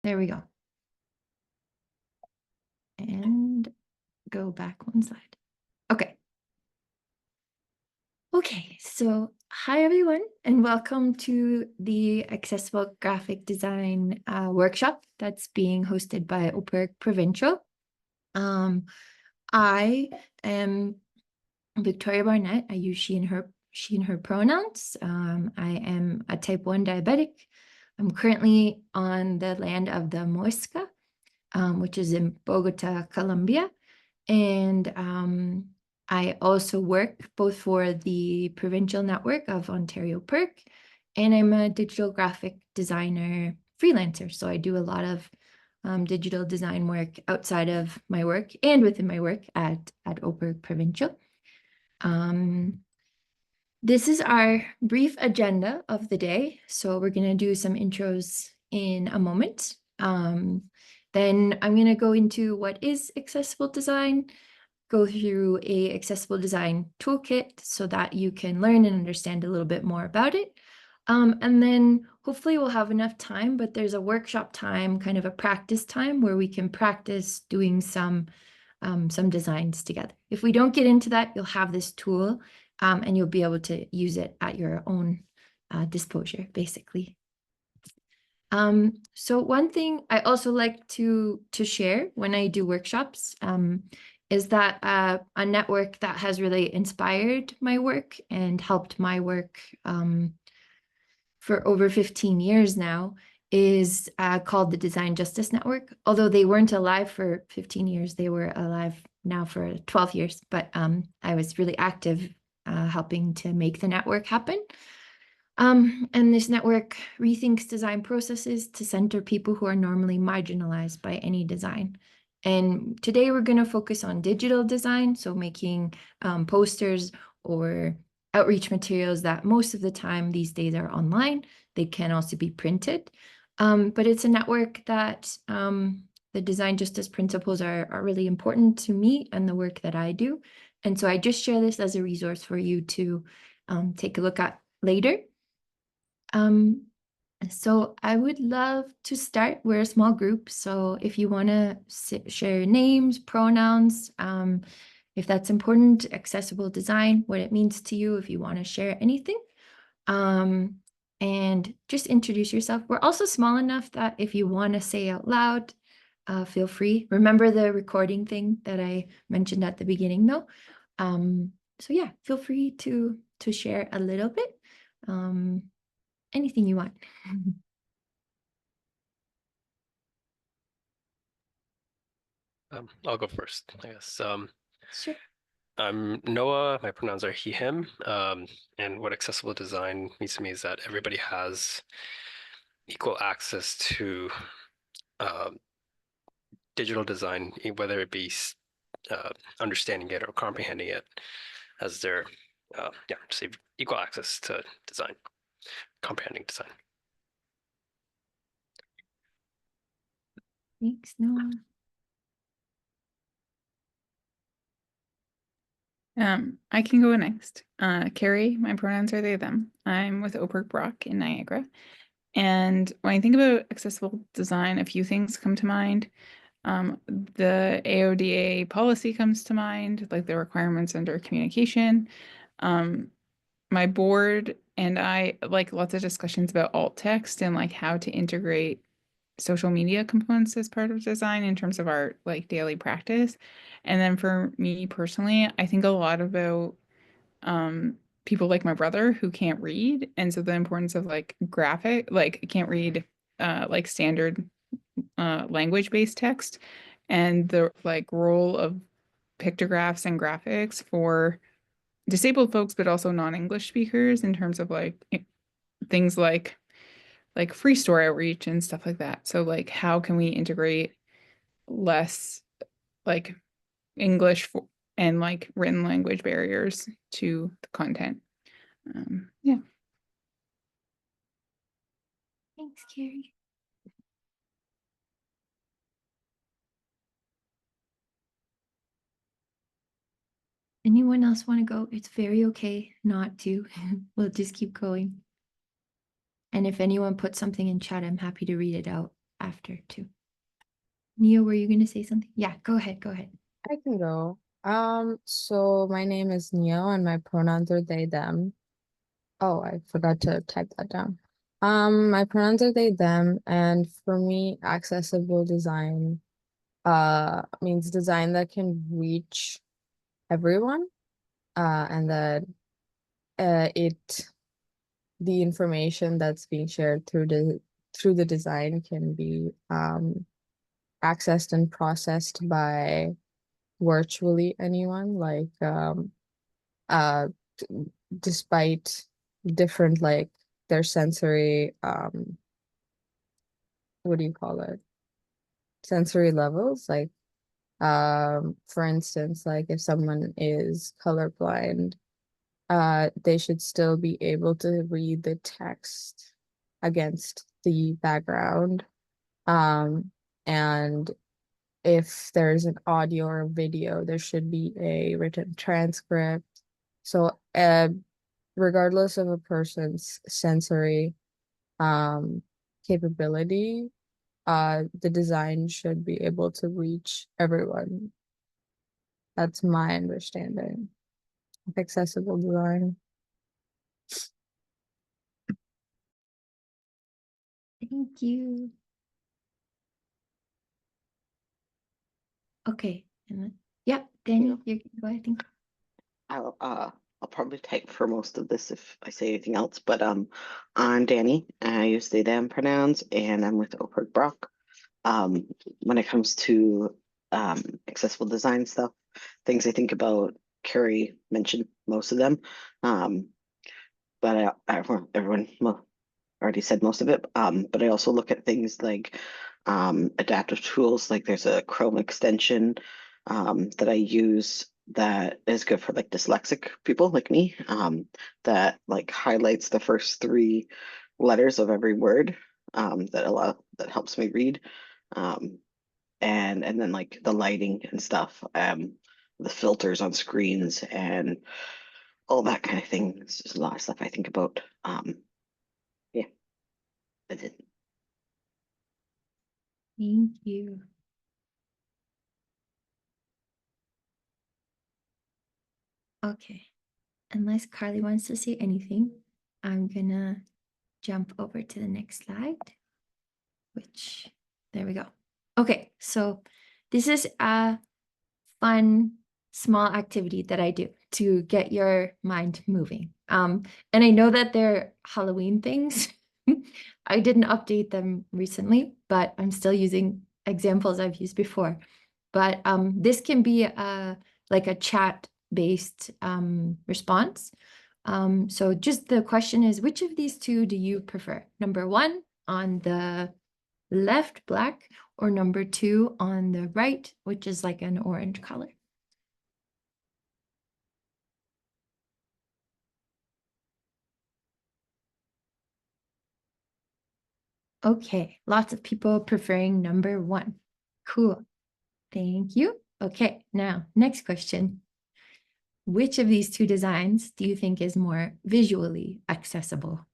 There we go. And go back one slide. Okay. Okay, so hi everyone, and welcome to the Accessible Graphic Design workshop that's being hosted by OPIRG Provincial. I am Victoria Barnett. I use she and her pronouns. I am a type 1 diabetic. I'm currently on the land of the Muisca, which is in Bogota, Colombia. And I also work both for the provincial network of Ontario PIRG, and I'm a digital graphic designer freelancer. So I do a lot of digital design work outside of my work and within my work at OPIRG Provincial. This is our brief agenda of the day. So we're going to do some intros in a moment. Then I'm going to go into what is accessible design, go through a accessible design toolkit so that you can learn and understand a little bit more about it. And then hopefully we'll have enough time, but there's a workshop time, kind of a practice time where we can practice doing some designs together. If we don't get into that, you'll have this tool and you'll be able to use it at your own disposal, basically. So one thing I also like to share when I do workshops is that a network that has really inspired my work and helped my work for over 15 years now is called the Design Justice Network. Although they weren't alive for 15 years, they were alive now for 12 years, but I was really active helping to make the network happen. And this network rethinks design processes to center people who are normally marginalized by any design. And today we're going to focus on digital design, so making posters or outreach materials that most of the time these days are online. They can also be printed. But it's a network that the design justice principles are really important to me and the work that I do. And so I just share this as a resource for you to take a look at later. So I would love to start. We're a small group, so if you want to share names, pronouns, if that's important, accessible design, what it means to you, if you want to share anything, and just introduce yourself. We're also small enough that if you want to say out loud, feel free. Remember the recording thing that I mentioned at the beginning, though. So yeah, feel free to share a little bit. Anything you want. I'll go first, I guess. Sure. I'm Noah. My pronouns are he, him. And what accessible design means to me is that everybody has equal access to digital design, whether it be understanding it or comprehending it as their, just equal access to design, comprehending design. Thanks, Noah. I can go next. Carrie, my pronouns are they, them. I'm with OPIRG Brock in Niagara. And when I think about accessible design, a few things come to mind. The AODA policy comes to mind, like the requirements under communication. My board and I like lots of discussions about alt text and like how to integrate social media components as part of design in terms of our like daily practice. And then for me personally, I think a lot about people like my brother who can't read, and so the importance of like graphic, like can't read like standard language-based text, and the like role of pictographs and graphics for disabled folks, but also non-English speakers in terms of like things like free store outreach and stuff like that. So like how can we integrate less like English and like written language barriers to the content? Yeah. Thanks, Carrie. Anyone else want to go? It's very okay not to. We'll just keep going. And if anyone puts something in chat, I'm happy to read it out. after too. Neo, were you going to say something? Yeah, go ahead. Go ahead. I can go. So my name is Neo and my pronouns are they, them. Oh, I forgot to type that down. My pronouns are they, them, and for me, accessible design means design that can reach everyone, and that the information that's being shared through the design can be accessed and processed by virtually anyone, like uh despite different, like, their sensory what do you call it, sensory levels, like for instance, like if someone is colorblind, they should still be able to read the text against the background, and if there's an audio or a video, there should be a written transcript. So regardless of a person's sensory capability, the design should be able to reach everyone. That's my understanding of accessible design. Thank you. Okay. And then, yeah, Danny, you can go, I think. I'll probably type for most of this if I say anything else, but I'm Danny. I use they them pronouns, and I'm with OPIRG Brock. When it comes to accessible design stuff, things I think about, Carrie mentioned most of them, but everyone already said most of it. But I also look at things like adaptive tools, like there's a Chrome extension that I use that is good for like dyslexic people like me, that like highlights the first 3 letters of every word, that helps me read, and then like the lighting and stuff, the filters on screens and all that kind of thing. There's just a lot of stuff I think about. Yeah, that's it. Thank you. Okay. Unless Carly wants to say anything, I'm gonna jump over to the next slide, which, there we go. Okay, so this is a fun, small activity that I do to get your mind moving. And I know that they're Halloween things. I didn't update them recently, but I'm still using examples I've used before. But this can be like a chat-based response. So just the question is, which of these 2 do you prefer? Number 1 on the left, black, or number 2 on the right, which is like an orange color. Okay, lots of people preferring number 1. Cool. Thank you. Okay, now next question. Which of these 2 designs do you think is more visually accessible?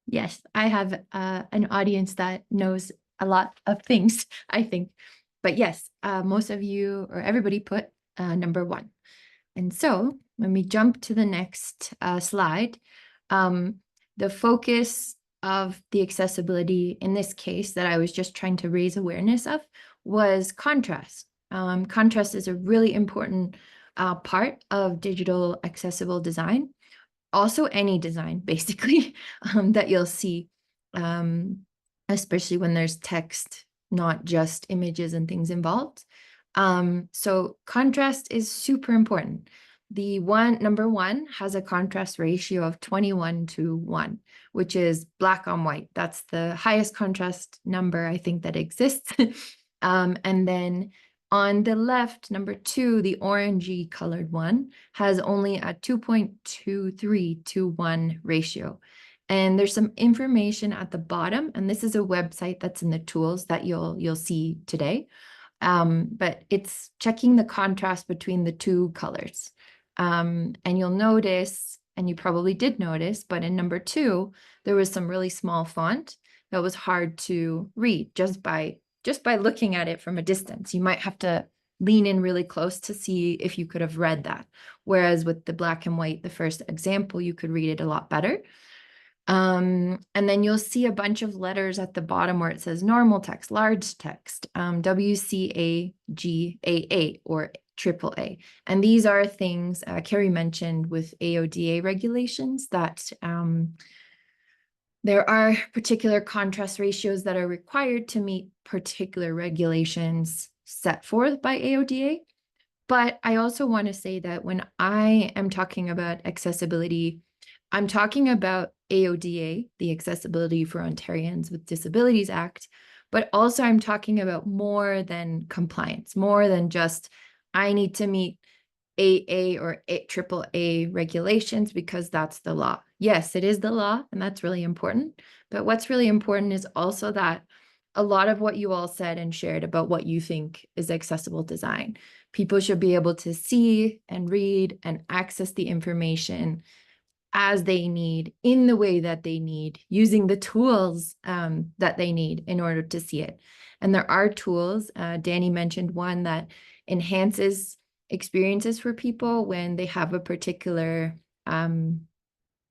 Yes, I have an audience that knows a lot of things, I think. But yes, most of you or everybody put number 1. And so when we jump to the next slide, the focus of the accessibility in this case that I was just trying to raise awareness of was contrast. Contrast is a really important part of digital accessible design. Also any design, basically, that you'll see, especially when there's text, not just images and things involved. So contrast is super important. The number 1 has a contrast ratio of 21:1, which is black on white. That's the highest contrast number I think that exists. And then on the left, number 2, the orangey colored one, has only a 2.23:1 ratio. And there's some information at the bottom, and this is a website that's in the tools that you'll see today. But it's checking the contrast between the 2 colors. And you'll notice and you probably did notice, but in number 2, there was some really small font that was hard to read just by looking at it from a distance. You might have to lean in really close to see if you could have read that. Whereas with the black and white, the first example, you could read it a lot better. And then you'll see a bunch of letters at the bottom where it says normal text, large text, WCAGAA or AAA. And these are things Carrie mentioned with AODA regulations that there are particular contrast ratios that are required to meet particular regulations set forth by AODA. But I also want to say that when I am talking about accessibility, I'm talking about AODA, the Accessibility for Ontarians with Disabilities Act, but also I'm talking about more than compliance, more than just I need to meet AA or AAA regulations because that's the law. Yes, it is the law, and that's really important. But what's really important is also that a lot of what you all said and shared about what you think is accessible design. People should be able to see and read and access the information as they need, in the way that they need, using the tools that they need in order to see it. And there are tools. Danny mentioned one that enhances experiences for people when they have a particular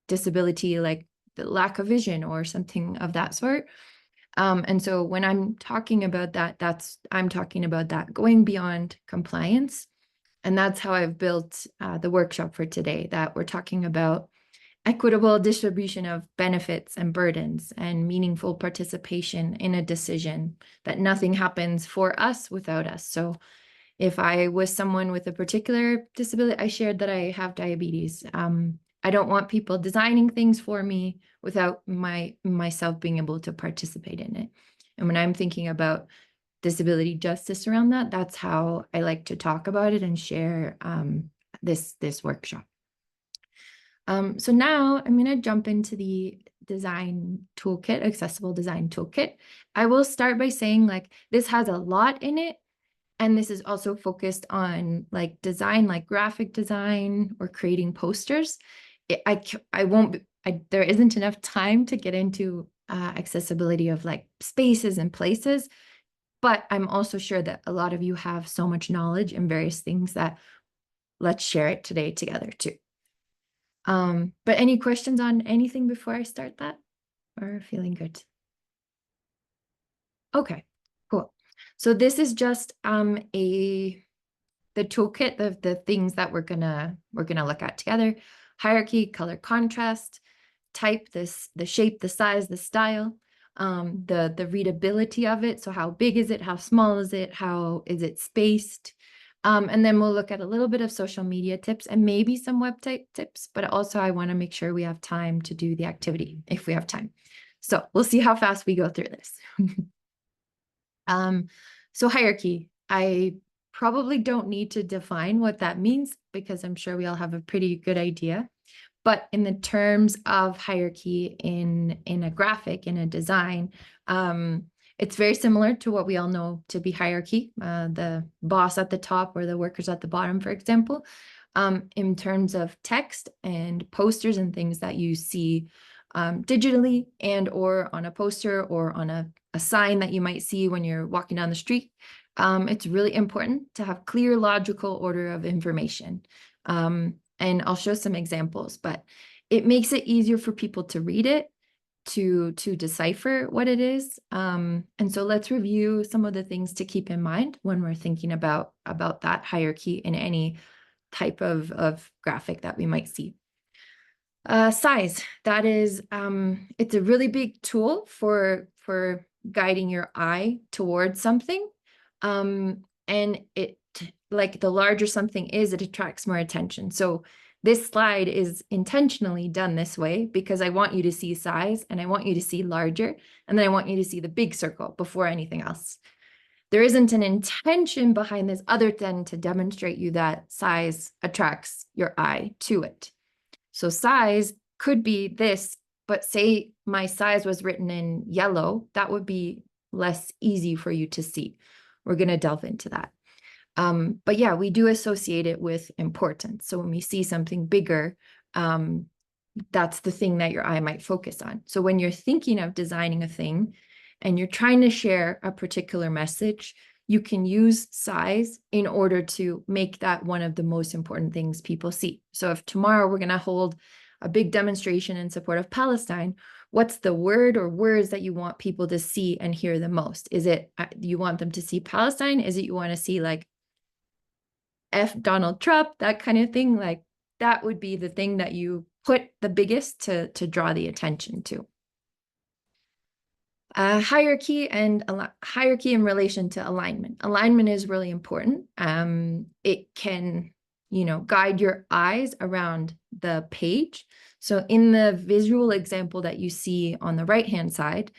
disability, like the lack of vision or something of that sort. And so when I'm talking about that, I'm talking about that going beyond compliance. And that's how I've built the workshop for today, that we're talking about equitable distribution of benefits and burdens and meaningful participation in a decision, that nothing happens for us without us. So if I was someone with a particular disability, I shared that I have diabetes. I don't want people designing things for me without myself being able to participate in it. And when I'm thinking about disability justice around that, that's how I like to talk about it and share this workshop. So now I'm going to jump into the design toolkit, accessible design toolkit. I will start by saying, like, this has a lot in it. And this is also focused on like design, like graphic design or creating posters. There isn't enough time to get into accessibility of like spaces and places, but I'm also sure that a lot of you have so much knowledge in various things that let's share it today together too. But any questions on anything before I start that, or feeling good? Okay, cool. So this is just the toolkit of the things that we're gonna look at together: hierarchy, color contrast, type, the shape, the size, the style, the readability of it. So how big is it? How small is it? How is it spaced? And then we'll look at a little bit of social media tips and maybe some website tips, but also I want to make sure we have time to do the activity if we have time. So we'll see how fast we go through this. So hierarchy, I probably don't need to define what that means because I'm sure we all have a pretty good idea. But in the terms of hierarchy in a graphic, in a design, it's very similar to what we all know to be hierarchy, the boss at the top or the workers at the bottom, for example, in terms of text and posters and things that you see digitally and or on a poster or on a sign that you might see when you're walking down the street. It's really important to have clear, logical order of information. And I'll show some examples, but it makes it easier for people to read it, to decipher what it is. And so let's review some of the things to keep in mind when we're thinking about that hierarchy in any type of graphic that we might see. Size, that is, it's a really big tool for guiding your eye towards something. And it, like the larger something is, it attracts more attention. So this slide is intentionally done this way because I want you to see size and I want you to see larger, and then I want you to see the big circle before anything else. There isn't an intention behind this other than to demonstrate you that size attracts your eye to it. So size could be this, but say my size was written in yellow, that would be less easy for you to see. We're going to delve into that. But yeah, we do associate it with importance. So when we see something bigger, that's the thing that your eye might focus on. So when you're thinking of designing a thing and you're trying to share a particular message, you can use size in order to make that one of the most important things people see. So if tomorrow we're going to hold a big demonstration in support of Palestine, what's the word or words that you want people to see and hear the most? Is it you want them to see Palestine? Is it you want to see like F Donald Trump, that kind of thing? Like that would be the thing that you put the biggest to draw the attention to. Hierarchy and hierarchy in relation to alignment. Alignment is really important. It can, guide your eyes around the page. So in the visual example that you see on the right-hand side,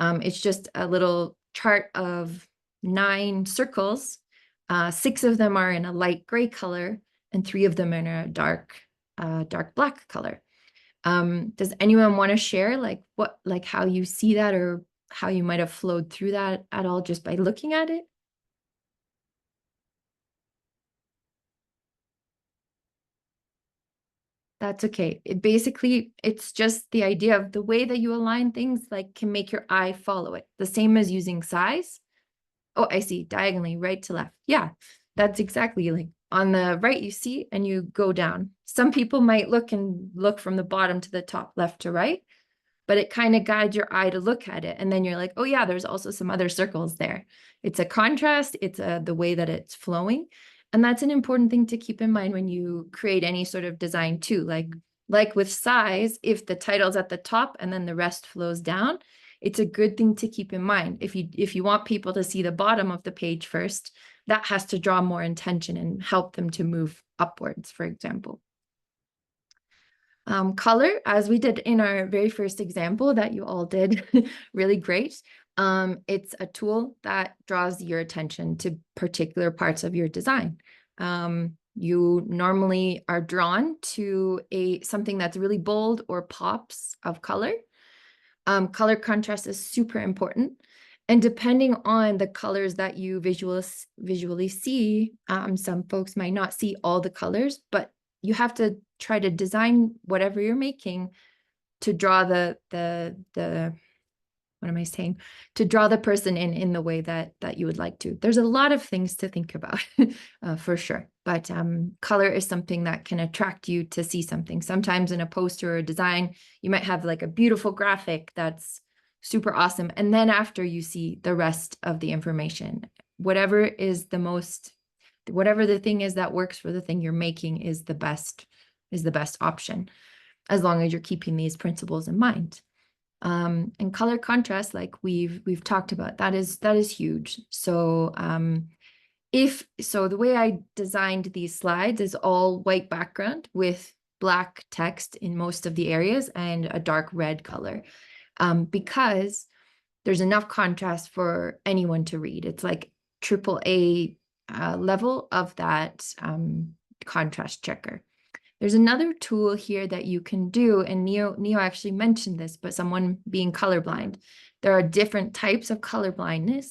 it's just a little chart of 9 circles. 6 of them are in a light gray color and 3 of them in a dark black color. Does anyone want to share like how you see that or how you might have flowed through that at all just by looking at it? That's okay. It's just the idea of the way that you align things like can make your eye follow it. The same as using size. Oh, I see, diagonally, right to left. Yeah, that's exactly like on the right you see, and you go down. Some people might look from the bottom to the top, left to right, but it kind of guides your eye to look at it. And then you're like, oh yeah, there's also some other circles there. It's a contrast, it's the way that it's flowing. And that's an important thing to keep in mind when you create any sort of design too. Like with size, if the title's at the top and then the rest flows down, it's a good thing to keep in mind. If you want people to see the bottom of the page first, that has to draw more attention and help them to move upwards, for example. Color, as we did in our very first example that you all did really great. It's a tool that draws your attention to particular parts of your design. You normally are drawn to something that's really bold or pops of color. Color contrast is super important. And depending on the colors that you visually see, some folks might not see all the colors, but you have to try to design whatever you're making to draw what am I saying? To draw the person in the way that you would like to. There's a lot of things to think about for sure. But color is something that can attract you to see something. Sometimes in a poster or a design, you might have like a beautiful graphic that's super awesome. And then after you see the rest of the information, whatever the thing is that works for the thing you're making is the best option, as long as you're keeping these principles in mind. And color contrast, like we've talked about, that is huge. So the way I designed these slides is all white background with black text in most of the areas and a dark red color, because there's enough contrast for anyone to read. It's like AAA level of that contrast checker. There's another tool here that you can do, and Neo actually mentioned this, but someone being colorblind, there are different types of colorblindness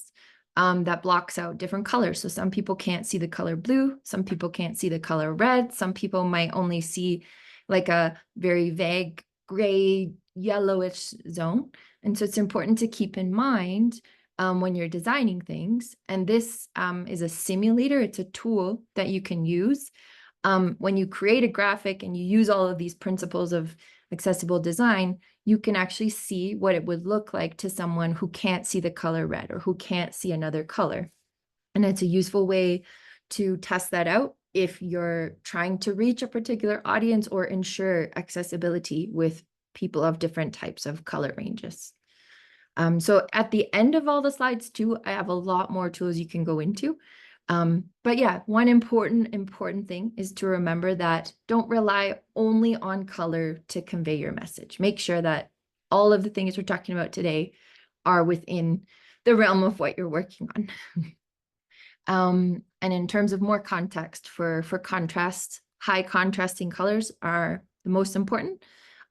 that blocks out different colors. So some people can't see the color blue, some people can't see the color red, some people might only see like a very vague gray, yellowish zone. And so it's important to keep in mind when you're designing things. And this is a simulator. It's a tool that you can use. When you create a graphic and you use all of these principles of accessible design, you can actually see what it would look like to someone who can't see the color red or who can't see another color. And it's a useful way to test that out if you're trying to reach a particular audience or ensure accessibility with people of different types of color ranges. So at the end of all the slides too, I have a lot more tools you can go into. But yeah, one important thing is to remember that don't rely only on color to convey your message. Make sure that all of the things we're talking about today are within the realm of what you're working on. And in terms of more context for contrast, high contrasting colors are the most important.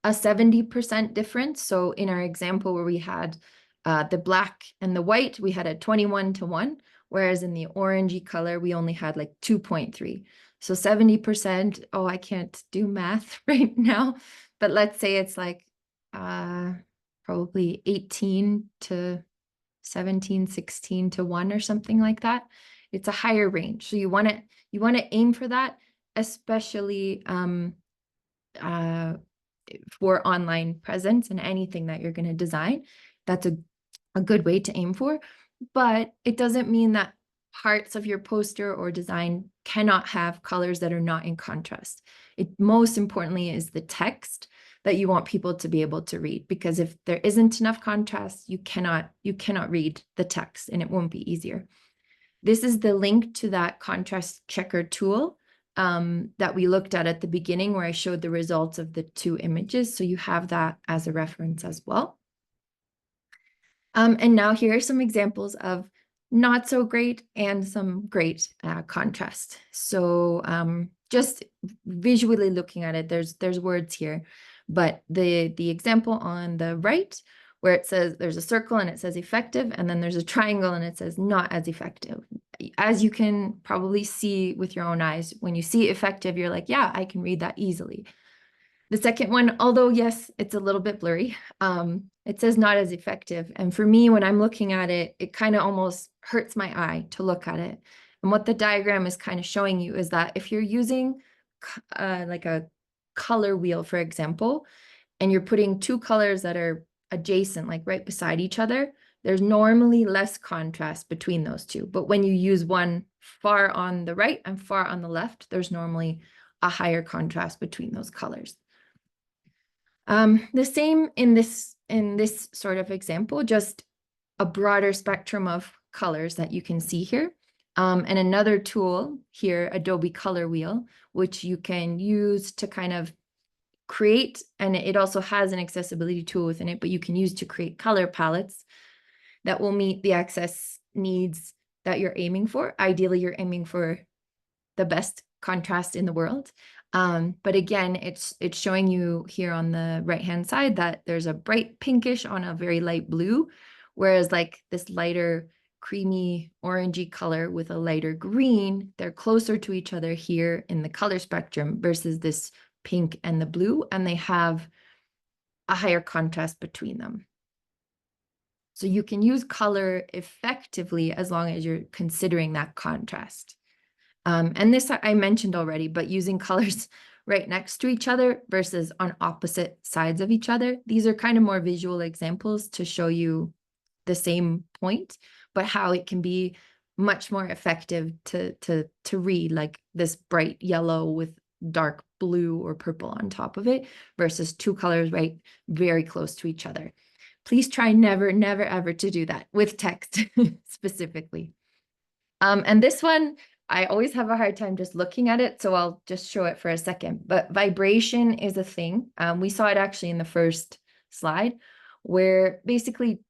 A 70% difference. So in our example where we had the black and the white, we had a 21:1. Whereas in the orangey color, we only had like 2.3. So 70%, oh, I can't do math right now, but let's say it's like probably 18 to 17, 16 to 1 or something like that. It's a higher range. So you want to aim for that, especially for online presence and anything that you're going to design. That's a good way to aim for. But it doesn't mean that parts of your poster or design cannot have colors that are not in contrast. It most importantly is the text that you want people to be able to read, because if there isn't enough contrast, you cannot read the text and it won't be easier. This is the link to that contrast checker tool that we looked at the beginning, where I showed the results of the two images. So you have that as a reference as well. And now here are some examples of not so great and some great contrast. So just visually looking at it, there's words here, but the example on the right, where it says there's a circle and it says effective, and then there's a triangle and it says not as effective. As you can probably see with your own eyes, when you see effective, you're like, yeah, I can read that easily. The second one, although yes, it's a little bit blurry, it says not as effective. And for me, when I'm looking at it, it kind of almost hurts my eye to look at it. And what the diagram is kind of showing you is that if you're using like a color wheel, for example, and you're putting two colors that are adjacent, like right beside each other, there's normally less contrast between those two. But when you use one far on the right and far on the left, there's normally a higher contrast between those colors. The same in this sort of example, just a broader spectrum of colors that you can see here. And another tool here, Adobe Color Wheel, which you can use to kind of create, and it also has an accessibility tool within it, but you can use to create color palettes that will meet the access needs that you're aiming for. Ideally, you're aiming for the best contrast in the world. But again, it's showing you here on the right-hand side that there's a bright pinkish on a very light blue, whereas like this lighter creamy orangey color with a lighter green, they're closer to each other here in the color spectrum versus this pink and the blue, and they have a higher contrast between them. So you can use color effectively as long as you're considering that contrast. And this I mentioned already, but using colors right next to each other versus on opposite sides of each other. These are kind of more visual examples to show you the same point, but how it can be much more effective to read, like this bright yellow with dark blue or purple on top of it versus two colors right very close to each other. Please try never, never, ever to do that with text specifically. And this one, I always have a hard time just looking at it, so I'll just show it for a second. But vibration is a thing. We saw it actually in the first slide, where basically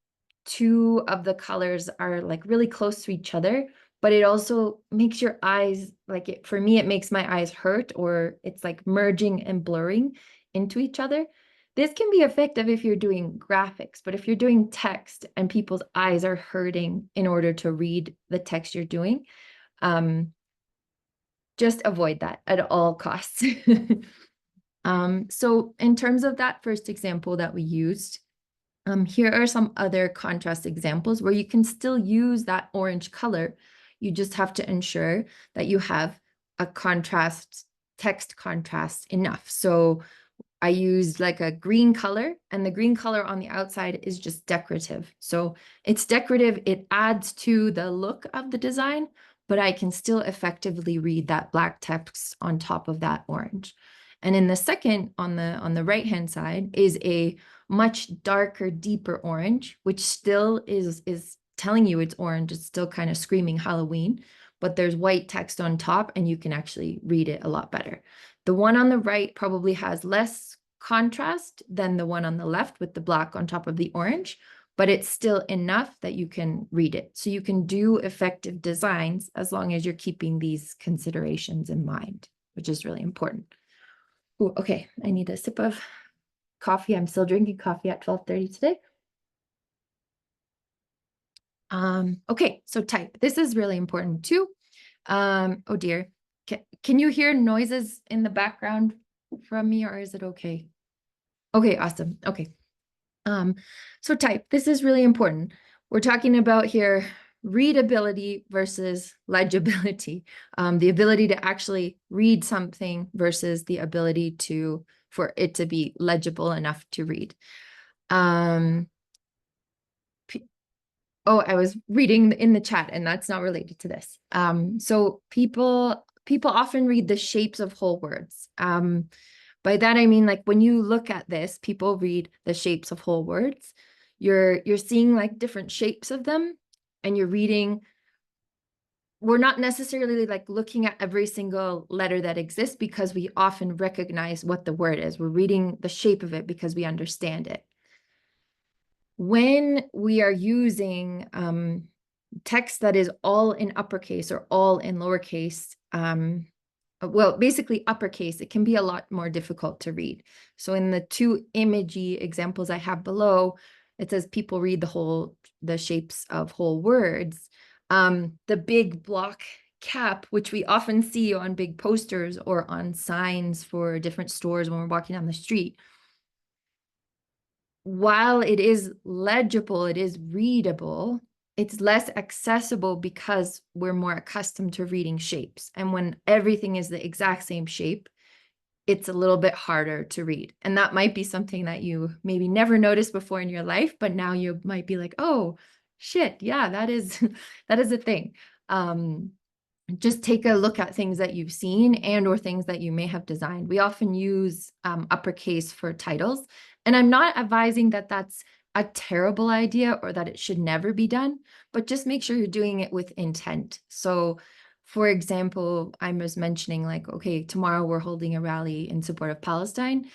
two of the colors are like really close to each other, but it also makes your eyes, like it, for me, it makes my eyes hurt, or it's like merging and blurring into each other. This can be effective if you're doing graphics, but if you're doing text and people's eyes are hurting in order to read the text you're doing, just avoid that at all costs. So in terms of that first example that we used, here are some other contrast examples where you can still use that orange color. You just have to ensure that you have a text contrast enough. So I used like a green color, and the green color on the outside is just decorative. So it's decorative, it adds to the look of the design, but I can still effectively read that black text on top of that orange. And in the second, on the right-hand side, is a much darker, deeper orange, which still is telling you it's orange. It's still kind of screaming Halloween, but there's white text on top and you can actually read it a lot better. The one on the right probably has less contrast than the one on the left with the black on top of the orange, but it's still enough that you can read it. So you can do effective designs as long as you're keeping these considerations in mind, which is really important. Ooh, okay, I need a sip of coffee. I'm still drinking coffee at 12:30 today. Okay, so type. This is really important too. Oh dear. Can you hear noises in the background from me, or is it okay? Okay, awesome. Okay. So type, this is really important. We're talking about here readability versus legibility, the ability to actually read something versus the ability for it to be legible enough to read. Oh, I was reading in the chat, and that's not related to this. So people often read the shapes of whole words. By that I mean, like, when you look at this, people read the shapes of whole words. You're seeing like different shapes of them, and you're reading. We're not necessarily like looking at every single letter that exists because we often recognize what the word is. We're reading the shape of it because we understand it. When we are using text that is all in uppercase or all in lowercase, well, basically uppercase, it can be a lot more difficult to read. So in the two imagey examples I have below, it says people read the shapes of whole words. The big block cap, which we often see on big posters or on signs for different stores when we're walking down the street, while it is legible, it is readable, it's less accessible because we're more accustomed to reading shapes. And when everything is the exact same shape, it's a little bit harder to read. And that might be something that you maybe never noticed before in your life, but now you might be like, oh, shit, yeah, that is a thing. Just take a look at things that you've seen and or things that you may have designed. We often use uppercase for titles, and I'm not advising that that's a terrible idea or that it should never be done, but just make sure you're doing it with intent. So for example, I was mentioning like, okay, tomorrow we're holding a rally in support of Palestine.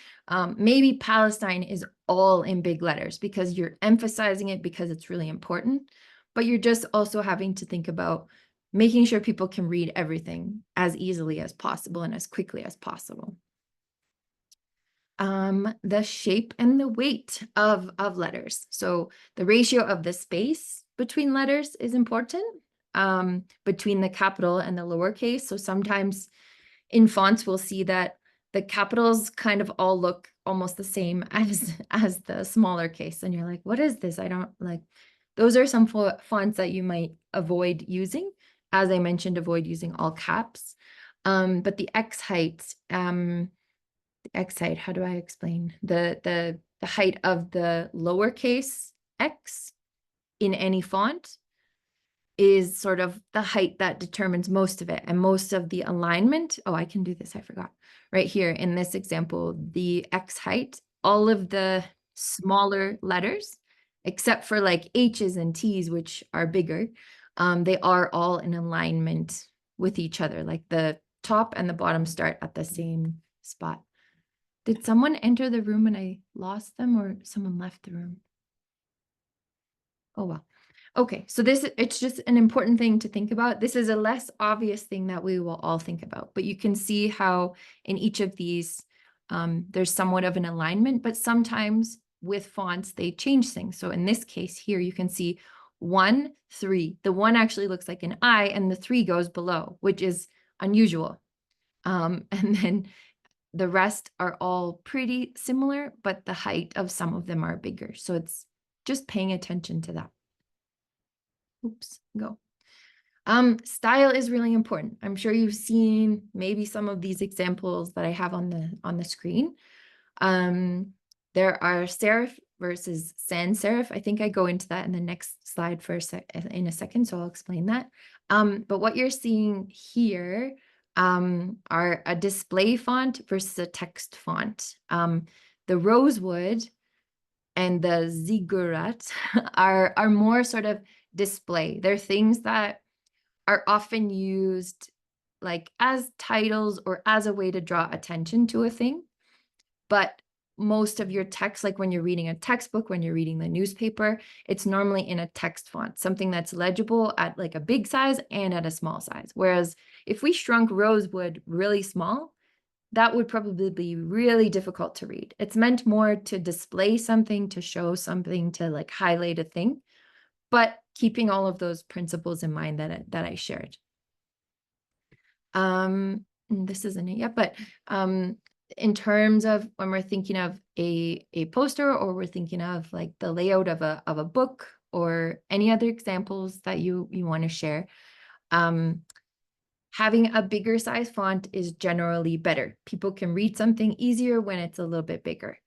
Maybe Palestine is all in big letters because you're emphasizing it because it's really important, but you're just also having to think about making sure people can read everything as easily as possible and as quickly as possible. The shape and the weight of letters. So the ratio of the space between letters is important, between the capital and the lowercase. So sometimes in fonts, we'll see that the capitals kind of all look almost the same as the smaller case. And you're like, what is this? I don't like, those are some fonts that you might avoid using. As I mentioned, avoid using all caps. But the X height, how do I explain? The height of the lowercase x in any font is sort of the height that determines most of it. And most of the alignment, oh, I can do this, I forgot. Right here in this example, the X height, all of the smaller letters, except for like H's and T's, which are bigger, they are all in alignment with each other. Like the top and the bottom start at the same spot. Did someone enter the room and I lost them, or someone left the room? Oh, well. Okay, so it's just an important thing to think about. This is a less obvious thing that we will all think about, but you can see how in each of these, there's somewhat of an alignment, but sometimes with fonts, they change things. So in this case here, you can see 1, 3. The 1 actually looks like an I and the 3 goes below, which is unusual. And then the rest are all pretty similar, but the height of some of them are bigger. So it's just paying attention to that. Oops, go. Style is really important. I'm sure you've seen maybe some of these examples that I have on the screen. There are serif versus sans serif. I think I go into that in the next slide in a second, so I'll explain that. But what you're seeing here are a display font versus a text font. The rosewood and the ziggurat are more sort of display. They're things that are often used like as titles or as a way to draw attention to a thing. But most of your text, like when you're reading a textbook, when you're reading the newspaper, it's normally in a text font, something that's legible at like a big size and at a small size. Whereas if we shrunk rosewood really small, that would probably be really difficult to read. It's meant more to display something, to show something, to like highlight a thing, but keeping all of those principles in mind that I shared. This isn't it yet, but in terms of when we're thinking of a poster, or we're thinking of like the layout of a book, or any other examples that you want to share, having a bigger size font is generally better. People can read something easier when it's a little bit bigger.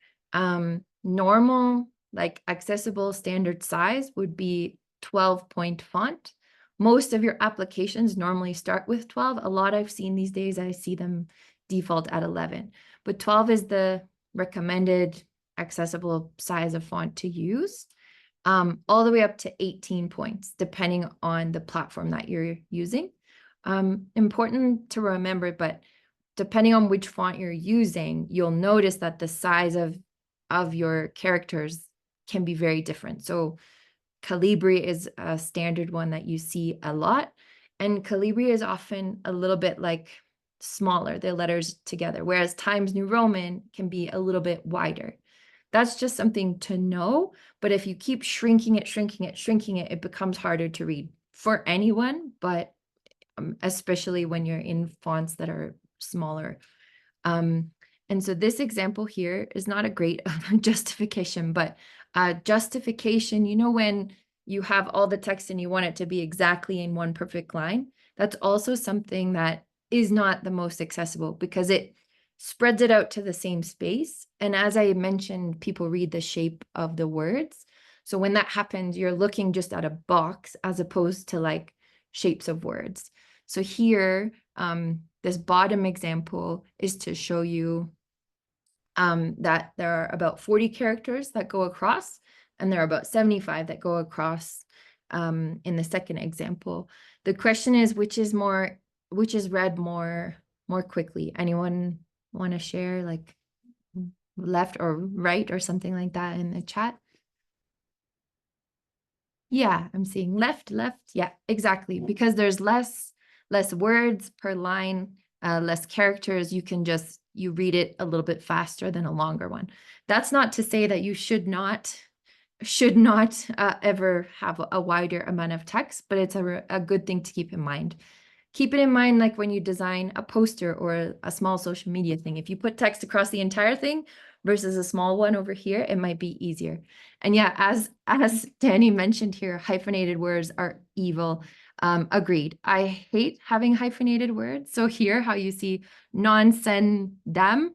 Normal, like accessible standard size would be 12-point font. Most of your applications normally start with 12. A lot I've seen these days, I see them default at 11, but 12 is the recommended accessible size of font to use, all the way up to 18 points, depending on the platform that you're using. Important to remember, but depending on which font you're using, you'll notice that the size of your characters can be very different. So Calibri is a standard one that you see a lot, and Calibri is often a little bit like smaller, the letters together, whereas Times New Roman can be a little bit wider. That's just something to know, but if you keep shrinking it, it becomes harder to read for anyone, but especially when you're in fonts that are smaller. And so this example here is not a great justification, but justification, you know, when you have all the text and you want it to be exactly in one perfect line, that's also something that is not the most accessible, because it spreads it out to the same space. And as I mentioned, people read the shape of the words. So when that happens, you're looking just at a box as opposed to like shapes of words. So here, this bottom example is to show you that there are about 40 characters that go across, and there are about 75 that go across in the second example. The question is, which is read more quickly? Anyone want to share, like left or right or something like that in the chat? Yeah, I'm seeing left. Yeah, exactly. Because there's less words per line, less characters. You read it a little bit faster than a longer one. That's not to say that you should not ever have a wider amount of text, but it's a good thing to keep in mind. Keep it in mind, like when you design a poster or a small social media thing, if you put text across the entire thing versus a small one over here, it might be easier. And yeah, as Danny mentioned here, hyphenated words are evil. Agreed. I hate having hyphenated words. So here, how you see non-sen them,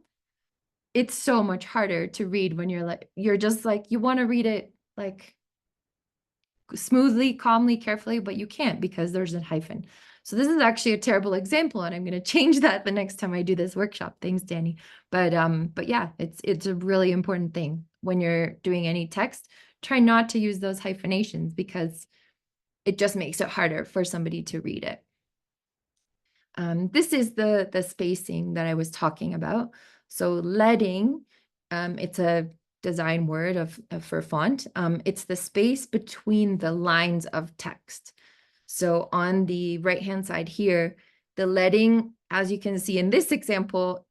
it's so much harder to read when you're just like, you want to read it like smoothly, calmly, carefully, but you can't because there's a hyphen. So this is actually a terrible example, and I'm going to change that the next time I do this workshop. Thanks, Danny. But yeah, it's a really important thing when you're doing any text. Try not to use those hyphenations because it just makes it harder for somebody to read it. This is the spacing that I was talking about. So leading, it's a design word for font. It's the space between the lines of text. So on the right-hand side here, the leading, as you can see in this example,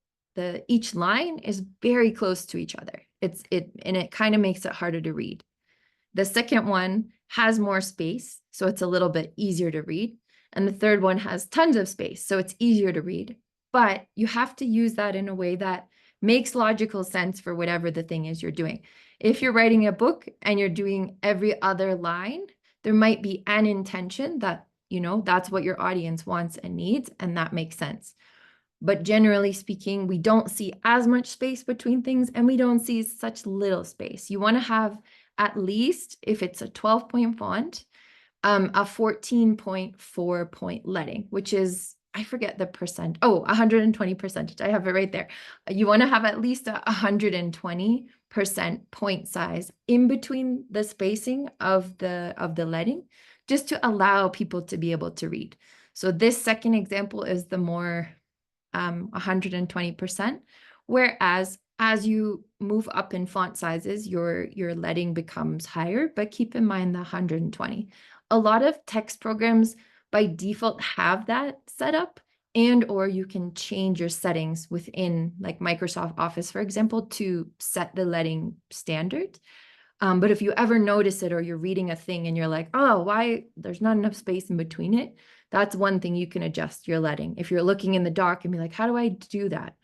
each line is very close to each other. And it kind of makes it harder to read. The second one has more space, so it's a little bit easier to read. And the third one has tons of space, so it's easier to read. But you have to use that in a way that makes logical sense for whatever the thing is you're doing. If you're writing a book and you're doing every other line, there might be an intention that, you know, that's what your audience wants and needs, and that makes sense. But generally speaking, we don't see as much space between things, and we don't see such little space. You want to have at least, if it's a 12-point font, a 14.4 point leading, which is, I forget the percent. Oh, 120%. I have it right there. You want to have at least a 120% point size in between the spacing of the leading, just to allow people to be able to read. So this second example is the more 120%, whereas as you move up in font sizes, your leading becomes higher, but keep in mind the 120. A lot of text programs by default have that set up, and or you can change your settings within like Microsoft Office, for example, to set the leading standard. But if you ever notice it, or you're reading a thing and you're like, oh, why there's not enough space in between it, that's one thing you can adjust your leading. If you're looking in the doc and be like, how do I do that?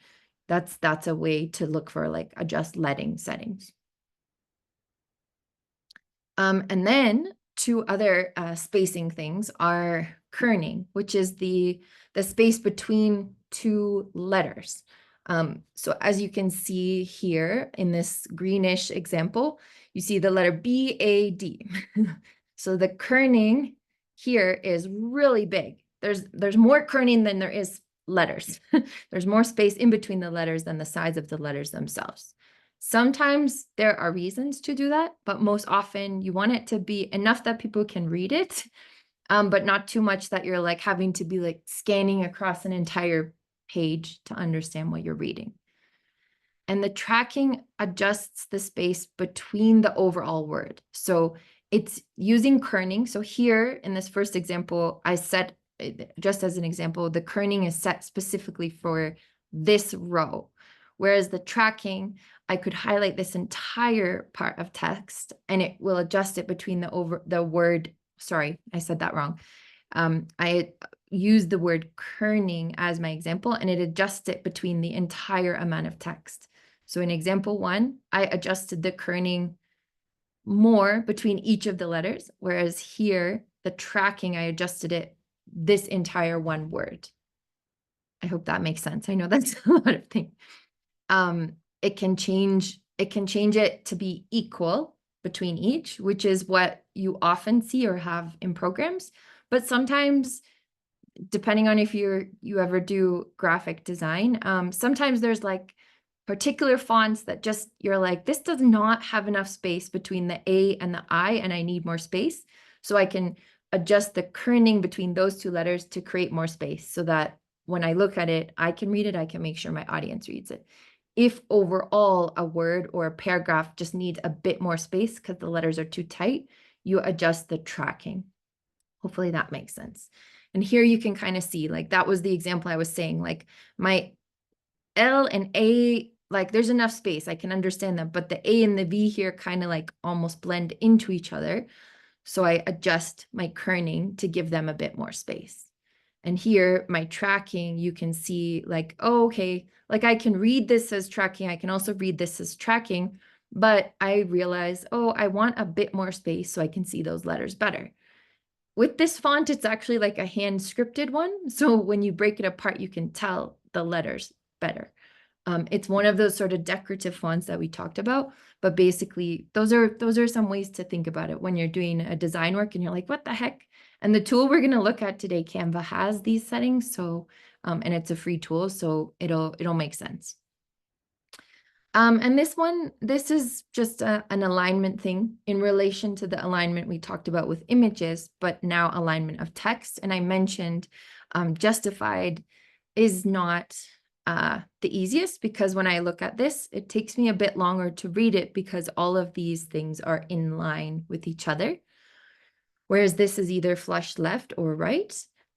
That's a way to look for like adjust leading settings. And then two other spacing things are kerning, which is the space between two letters. So as you can see here in this greenish example, you see the letter B, A, D. So the kerning here is really big. There's more kerning than there is letters. There's more space in between the letters than the size of the letters themselves. Sometimes there are reasons to do that, but most often you want it to be enough that people can read it, but not too much that you're like having to be like scanning across an entire page to understand what you're reading. And the tracking adjusts the space between the overall word. So it's using kerning. So here in this first example, I set, just as an example, the kerning is set specifically for this row. Whereas the tracking, I could highlight this entire part of text and it will adjust it between the word, sorry, I said that wrong. I used the word kerning as my example and it adjusts it between the entire amount of text. So in example 1, I adjusted the kerning more between each of the letters, whereas here, the tracking, I adjusted it this entire one word. I hope that makes sense. I know that's a lot of things. It can change it to be equal between each, which is what you often see or have in programs. But sometimes, depending on if you ever do graphic design, sometimes there's like particular fonts that just, you're like, this does not have enough space between the A and the I, and I need more space. So I can adjust the kerning between those two letters to create more space so that when I look at it, I can read it, I can make sure my audience reads it. If overall a word or a paragraph just needs a bit more space because the letters are too tight, you adjust the tracking. Hopefully that makes sense. And here you can kind of see, like that was the example I was saying, like my L and A, like there's enough space, I can understand them, but the A and the V here kind of like almost blend into each other. So I adjust my kerning to give them a bit more space. And here, my tracking, you can see like, oh, okay, like I can read this as tracking. I can also read this as tracking, but I realize, oh, I want a bit more space so I can see those letters better. With this font, it's actually like a hand scripted one. So when you break it apart, you can tell the letters better. It's one of those sort of decorative fonts that we talked about, but basically those are some ways to think about it when you're doing a design work and you're like, what the heck? And the tool we're going to look at today, Canva, has these settings. So, and it's a free tool, so it'll make sense. And this is just an alignment thing in relation to the alignment we talked about with images, but now alignment of text. And I mentioned justified is not the easiest because when I look at this, it takes me a bit longer to read it because all of these things are in line with each other. Whereas this is either flush left or right.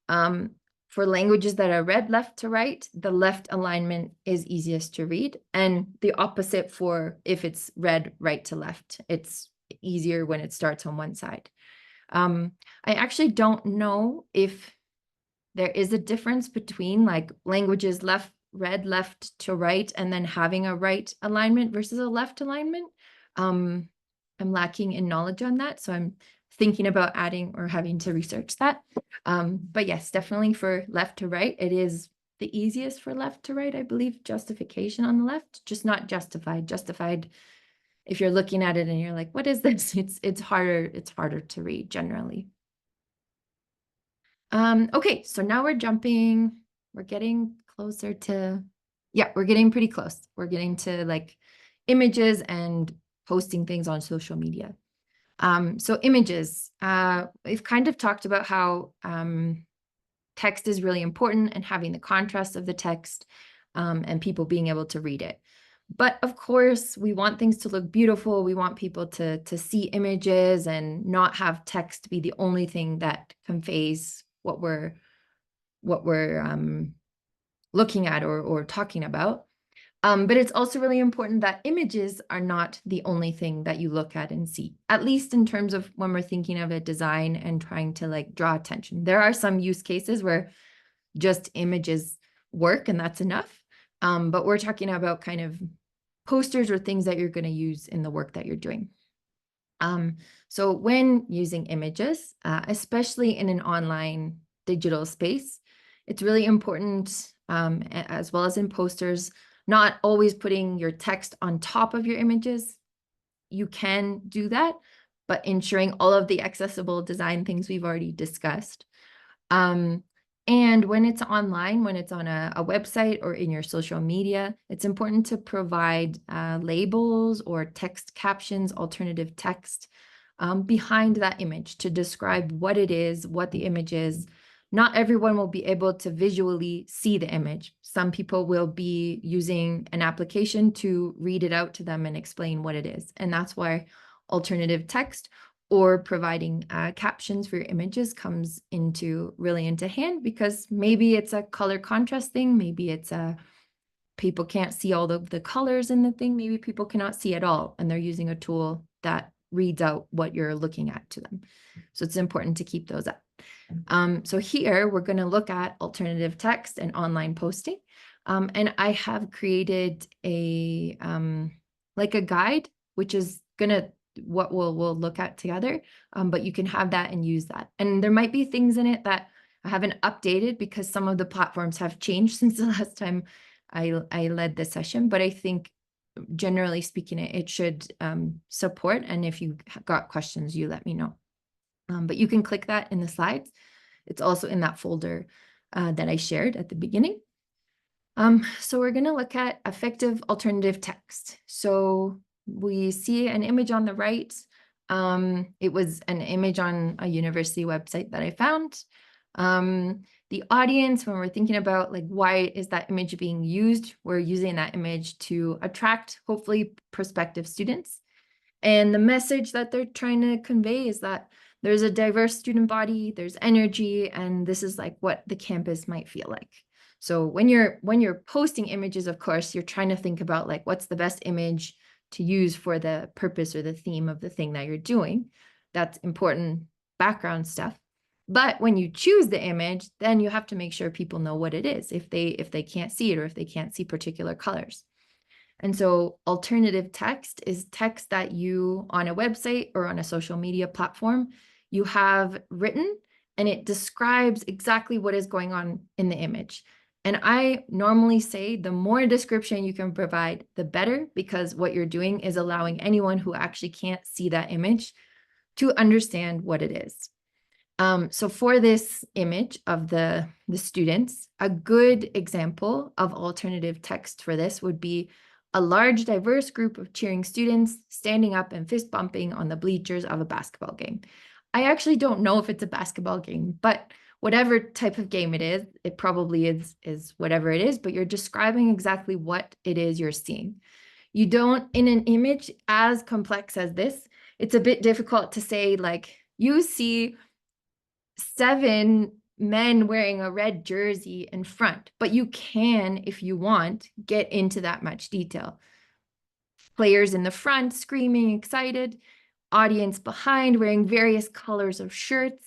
For languages that are read left to right, the left alignment is easiest to read. And the opposite for if it's read right to left, it's easier when it starts on one side. I actually don't know if there is a difference between like languages read left to right and then having a right alignment versus a left alignment. I'm lacking in knowledge on that, so I'm thinking about adding or having to research that. But yes, definitely for left to right, it is the easiest for left to right, I believe. Justification on the left, just not justified. Justified, if you're looking at it and you're like, what is this? It's harder to read generally. Okay, so now we're getting closer to, yeah, we're getting pretty close. We're getting to like images and posting things on social media. So images, we've kind of talked about how text is really important and having the contrast of the text and people being able to read it. But of course, we want things to look beautiful. We want people to see images and not have text be the only thing that conveys what we're looking at or talking about. But it's also really important that images are not the only thing that you look at and see, at least in terms of when we're thinking of a design and trying to like draw attention. There are some use cases where just images work and that's enough. But we're talking about kind of posters or things that you're going to use in the work that you're doing. So when using images, especially in an online digital space, it's really important, as well as in posters, not always putting your text on top of your images. You can do that, but ensuring all of the accessible design things we've already discussed. And when it's online, when it's on a website or in your social media, it's important to provide labels or text captions, alternative text behind that image to describe what it is, what the image is. Not everyone will be able to visually see the image. Some people will be using an application to read it out to them and explain what it is. And that's why alternative text or providing captions for your images comes really into hand, because maybe it's a color contrast thing. Maybe it's people can't see all of the colors in the thing. Maybe people cannot see at all, and they're using a tool that reads out what you're looking at to them. So it's important to keep those up. So here we're going to look at alternative text and online posting. And I have created a like a guide, which is what we'll look at together. But you can have that and use that. And there might be things in it that I haven't updated because some of the platforms have changed since the last time I led this session. But I think generally speaking, it should support. And if you got questions, you let me know. But you can click that in the slides. It's also in that folder that I shared at the beginning. So we're going to look at effective alternative text. So we see an image on the right. It was an image on a university website that I found. The audience, when we're thinking about like, why is that image being used? We're using that image to attract, hopefully, prospective students. And the message that they're trying to convey is that there's a diverse student body, there's energy, and this is like what the campus might feel like. So when you're posting images, of course, you're trying to think about like, what's the best image to use for the purpose or the theme of the thing that you're doing. That's important background stuff. But when you choose the image, then you have to make sure people know what it is if they can't see it or if they can't see particular colors. And so alternative text is text that you, on a website or on a social media platform, you have written, and it describes exactly what is going on in the image. And I normally say the more description you can provide, the better, because what you're doing is allowing anyone who actually can't see that image to understand what it is. So for this image of the students, a good example of alternative text for this would be a large, diverse group of cheering students standing up and fist bumping on the bleachers of a basketball game. I actually don't know if it's a basketball game, but whatever type of game it is, it probably is whatever it is, but you're describing exactly what it is you're seeing. You don't, in an image as complex as this, it's a bit difficult to say like, you see 7 men wearing a red jersey in front, but you can, if you want, get into that much detail. Players in the front screaming, excited, audience behind wearing various colors of shirts.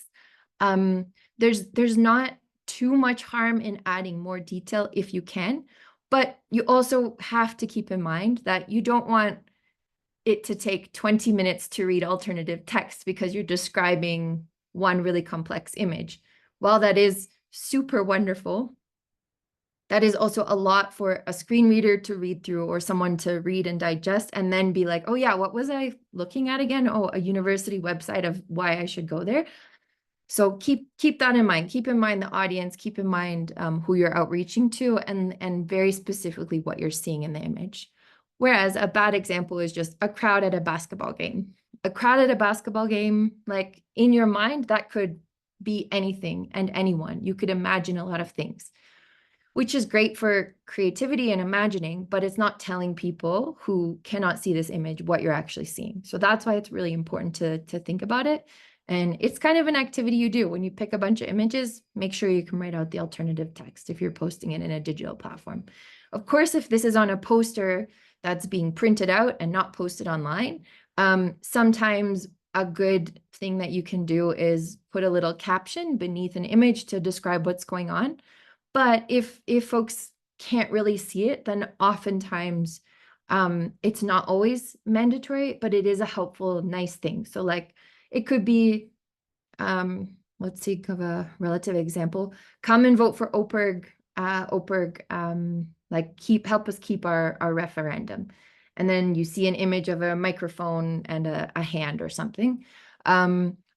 There's not too much harm in adding more detail if you can, but you also have to keep in mind that you don't want it to take 20 minutes to read alternative text because you're describing one really complex image. While that is super wonderful, that is also a lot for a screen reader to read through or someone to read and digest and then be like, oh yeah, what was I looking at again? Oh, a university website of why I should go there. So keep that in mind. Keep in mind the audience, keep in mind who you're outreaching to, and very specifically what you're seeing in the image. Whereas a bad example is just a crowd at a basketball game. A crowd at a basketball game, like in your mind, that could be anything and anyone. You could imagine a lot of things, which is great for creativity and imagining, but it's not telling people who cannot see this image what you're actually seeing. So that's why it's really important to think about it. And it's kind of an activity you do when you pick a bunch of images, make sure you can write out the alternative text if you're posting it in a digital platform. Of course, if this is on a poster that's being printed out and not posted online, sometimes a good thing that you can do is put a little caption beneath an image to describe what's going on. But if folks can't really see it, then oftentimes it's not always mandatory, but it is a helpful, nice thing. So like it could be, let's think of a relative example. Come and vote for OPIRG, like help us keep our referendum. And then you see an image of a microphone and a hand or something.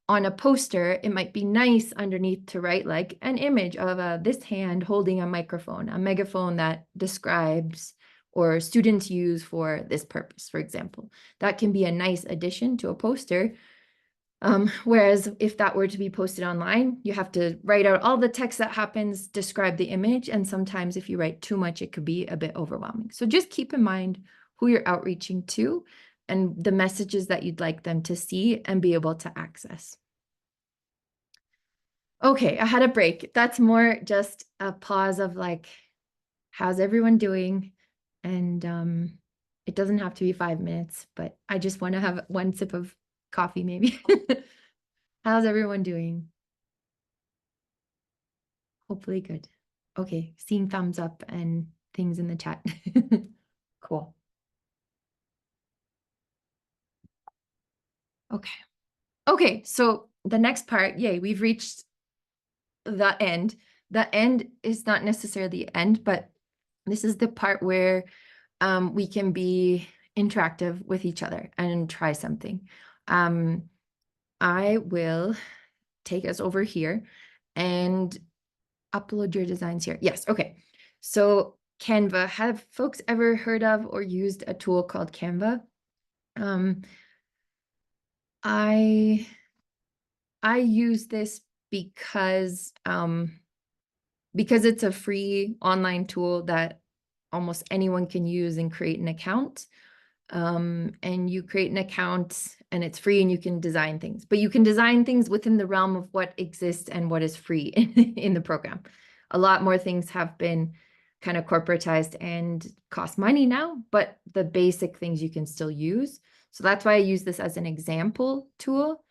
On a poster, it might be nice underneath to write like an image of this hand holding a microphone, a megaphone that describes or students use for this purpose, for example. That can be a nice addition to a poster. Whereas if that were to be posted online, you have to write out all the text that happens, describe the image, and sometimes if you write too much, it could be a bit overwhelming. So just keep in mind who you're outreaching to and the messages that you'd like them to see and be able to access. Okay, I had a break. That's more just a pause of like, how's everyone doing? And it doesn't have to be 5 minutes, but I just want to have one sip of coffee maybe. How's everyone doing? Hopefully good. Okay, seeing thumbs up and things in the chat. Cool. Okay. Okay, so the next part, yay, we've reached the end. The end is not necessarily the end, but this is the part where we can be interactive with each other and try something. I will take us over here and upload your designs here. Yes, okay. So Canva, have folks ever heard of or used a tool called Canva? I use this because it's a free online tool that almost anyone can use and create an account. And you create an account and it's free and you can design things, but you can design things within the realm of what exists and what is free in the program. A lot more things have been kind of corporatized and cost money now, but the basic things you can still use. So that's why I use this as an example tool,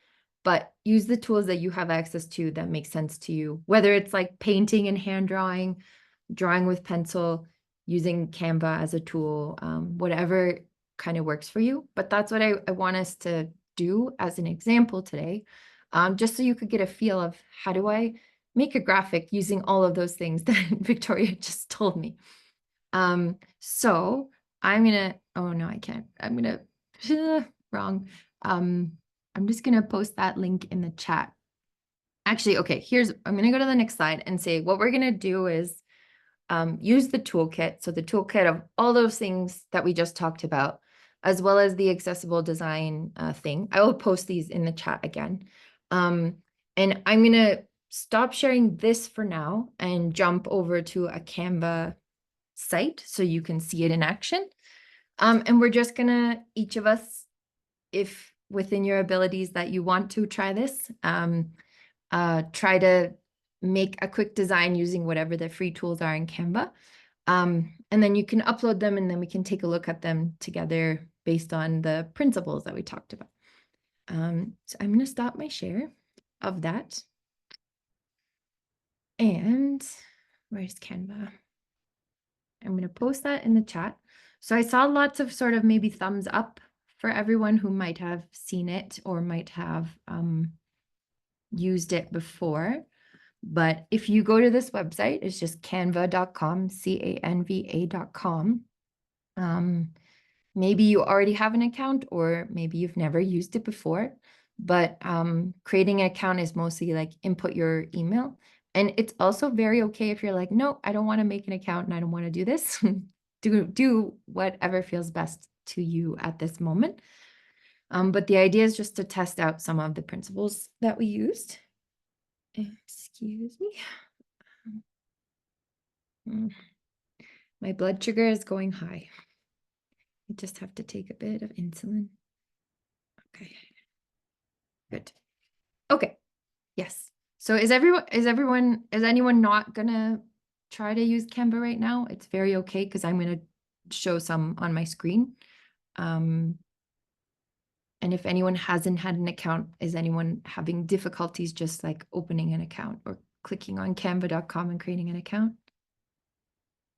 but use the tools that you have access to that make sense to you, whether it's like painting and hand drawing, drawing with pencil, using Canva as a tool, whatever kind of works for you. But that's what I want us to do as an example today, just so you could get a feel of how do I make a graphic using all of those things that Victoria just told me. So I'm gonna, oh no, I can't. I'm gonna, wrong. I'm just gonna post that link in the chat. Actually, okay, I'm gonna go to the next slide and say what we're gonna do is use the toolkit. So the toolkit of all those things that we just talked about, as well as the accessible design thing. I will post these in the chat again. And I'm going to stop sharing this for now and jump over to a Canva site so you can see it in action. And we're just going to, each of us, if within your abilities that you want to try this, try to make a quick design using whatever the free tools are in Canva. And then you can upload them and then we can take a look at them together based on the principles that we talked about. So I'm going to stop my share of that. And where's Canva? I'm going to post that in the chat. So I saw lots of sort of maybe thumbs up for everyone who might have seen it or might have used it before. But if you go to this website, it's just canva.com, canva.com. Maybe you already have an account or maybe you've never used it before, but creating an account is mostly like input your email. And it's also very okay if you're like, no, I don't want to make an account and I don't want to do this. do whatever feels best to you at this moment. But the idea is just to test out some of the principles that we used. Excuse me. My blood sugar is going high. I just have to take a bit of insulin. Okay. Good. Okay. Yes. So is anyone not gonna try to use Canva right now? It's very okay because I'm gonna show some on my screen. And if anyone hasn't had an account, is anyone having difficulties just like opening an account or clicking on canva.com and creating an account?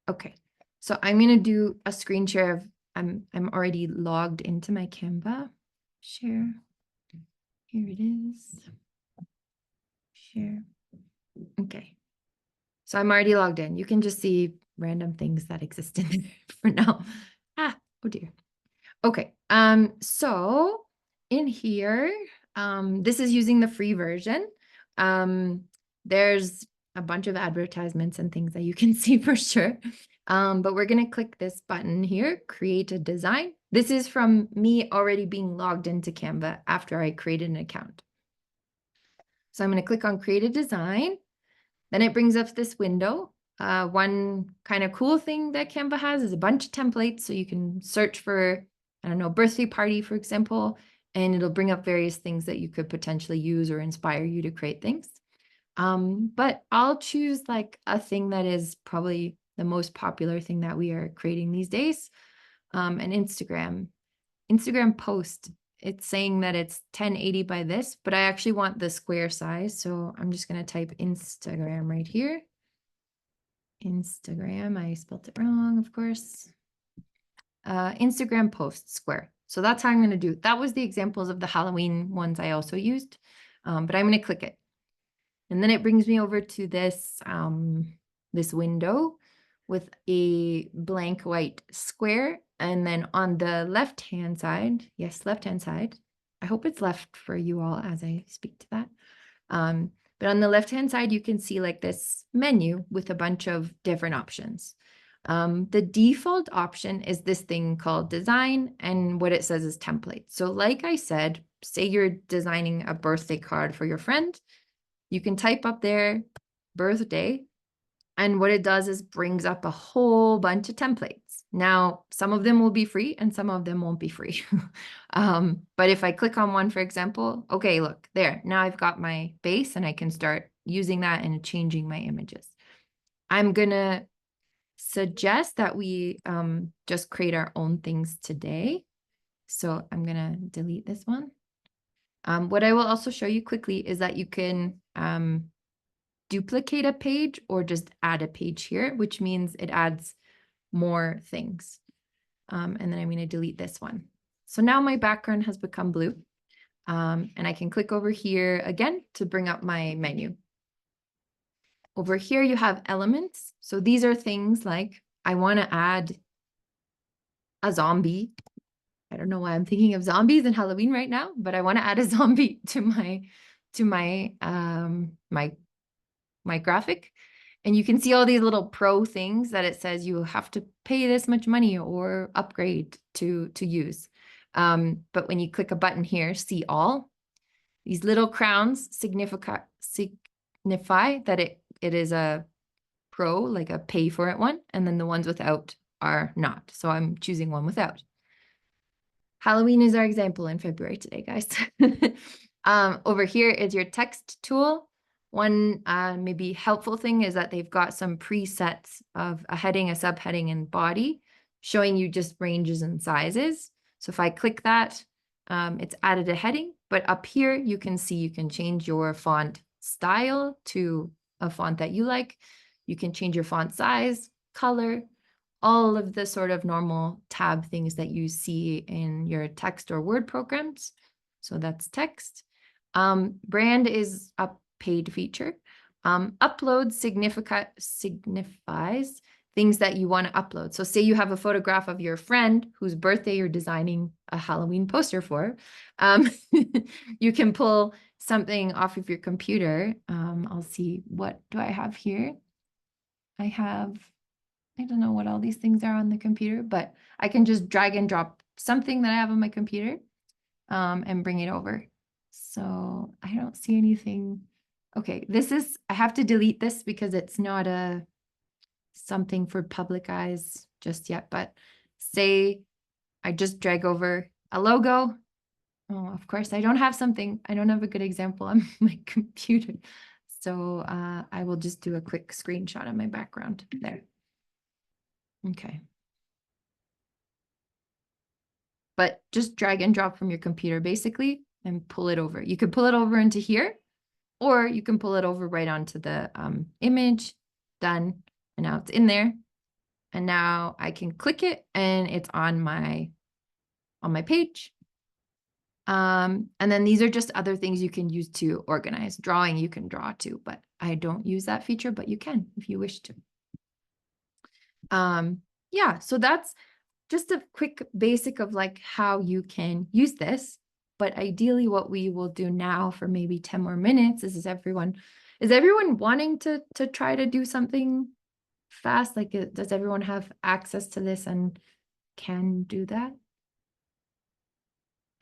Okay, so I'm gonna do a screen share of, I'm already logged into my Canva. Share, here it is. Share, okay. So I'm already logged in. You can just see random things that exist in there for now. Oh dear. Okay, so in here, this is using the free version. There's a bunch of advertisements and things that you can see for sure. But we're gonna click this button here, create a design. This is from me already being logged into Canva after I created an account. So I'm gonna click on create a design. Then it brings up this window. One kind of cool thing that Canva has is a bunch of templates. So you can search for, I don't know, birthday party, for example, and it'll bring up various things that you could potentially use or inspire you to create things. But I'll choose like a thing that is probably the most popular thing that we are creating these days, an Instagram post. It's saying that it's 1080 by this, but I actually want the square size. So I'm just going to type Instagram right here. Instagram, I spelled it wrong, of course. Instagram post square. So that's how I'm going to do. That was the examples of the Halloween ones I also used, but I'm going to click it. And then it brings me over to this, this window with a blank white square. And then on the left-hand side, yes, left-hand side, I hope it's left for you all as I speak to that. But on the left-hand side, you can see like this menu with a bunch of different options. The default option is this thing called design, and what it says is template. So like I said, say you're designing a birthday card for your friend, you can type up their birthday, and what it does is brings up a whole bunch of templates. Now, some of them will be free and some of them won't be free. But if I click on one, for example, okay, look there, now I've got my base and I can start using that and changing my images. I'm gonna suggest that we just create our own things today. So I'm gonna delete this one. What I will also show you quickly is that you can duplicate a page or just add a page here, which means it adds more things. And then I'm going to delete this one. So now my background has become blue. And I can click over here again to bring up my menu. Over here, you have elements. So these are things like I want to add a zombie. I don't know why I'm thinking of zombies and Halloween right now, but I want to add a zombie to my graphic. And you can see all these little pro things that it says you have to pay this much money or upgrade to use. But when you click a button here, see all, these little crowns signify that it is a pro, like a pay for it one. And then the ones without are not. So I'm choosing one without. Halloween is our example in February today, guys. Over here is your text tool. One maybe helpful thing is that they've got some presets of a heading, a subheading, and body showing you just ranges and sizes. So if I click that, it's added a heading, but up here you can see you can change your font style to a font that you like. You can change your font size, color, all of the sort of normal tab things that you see in your text or Word programs. So that's text. Brand is a paid feature. Upload signifies things that you want to upload. So say you have a photograph of your friend whose birthday you're designing a Halloween poster for. You can pull something off of your computer. I'll see, what do I have here? I don't know what all these things are on the computer, but I can just drag and drop something that I have on my computer and bring it over. So I don't see anything. Okay, I have to delete this because it's not something for public eyes just yet, but say I just drag over a logo. Oh, of course, I don't have a good example on my computer. So I will just do a quick screenshot of my background there. Okay. But just drag and drop from your computer basically and pull it over. You could pull it over into here, or you can pull it over right onto the image. Done. And now it's in there. And now I can click it and it's on my page. And then these are just other things you can use to organize. Drawing, you can draw too, but I don't use that feature, but you can if you wish to. Yeah, so that's just a quick basic of like how you can use this. But ideally what we will do now for maybe 10 more minutes is everyone wanting to try to do something fast? Like, does everyone have access to this and can do that?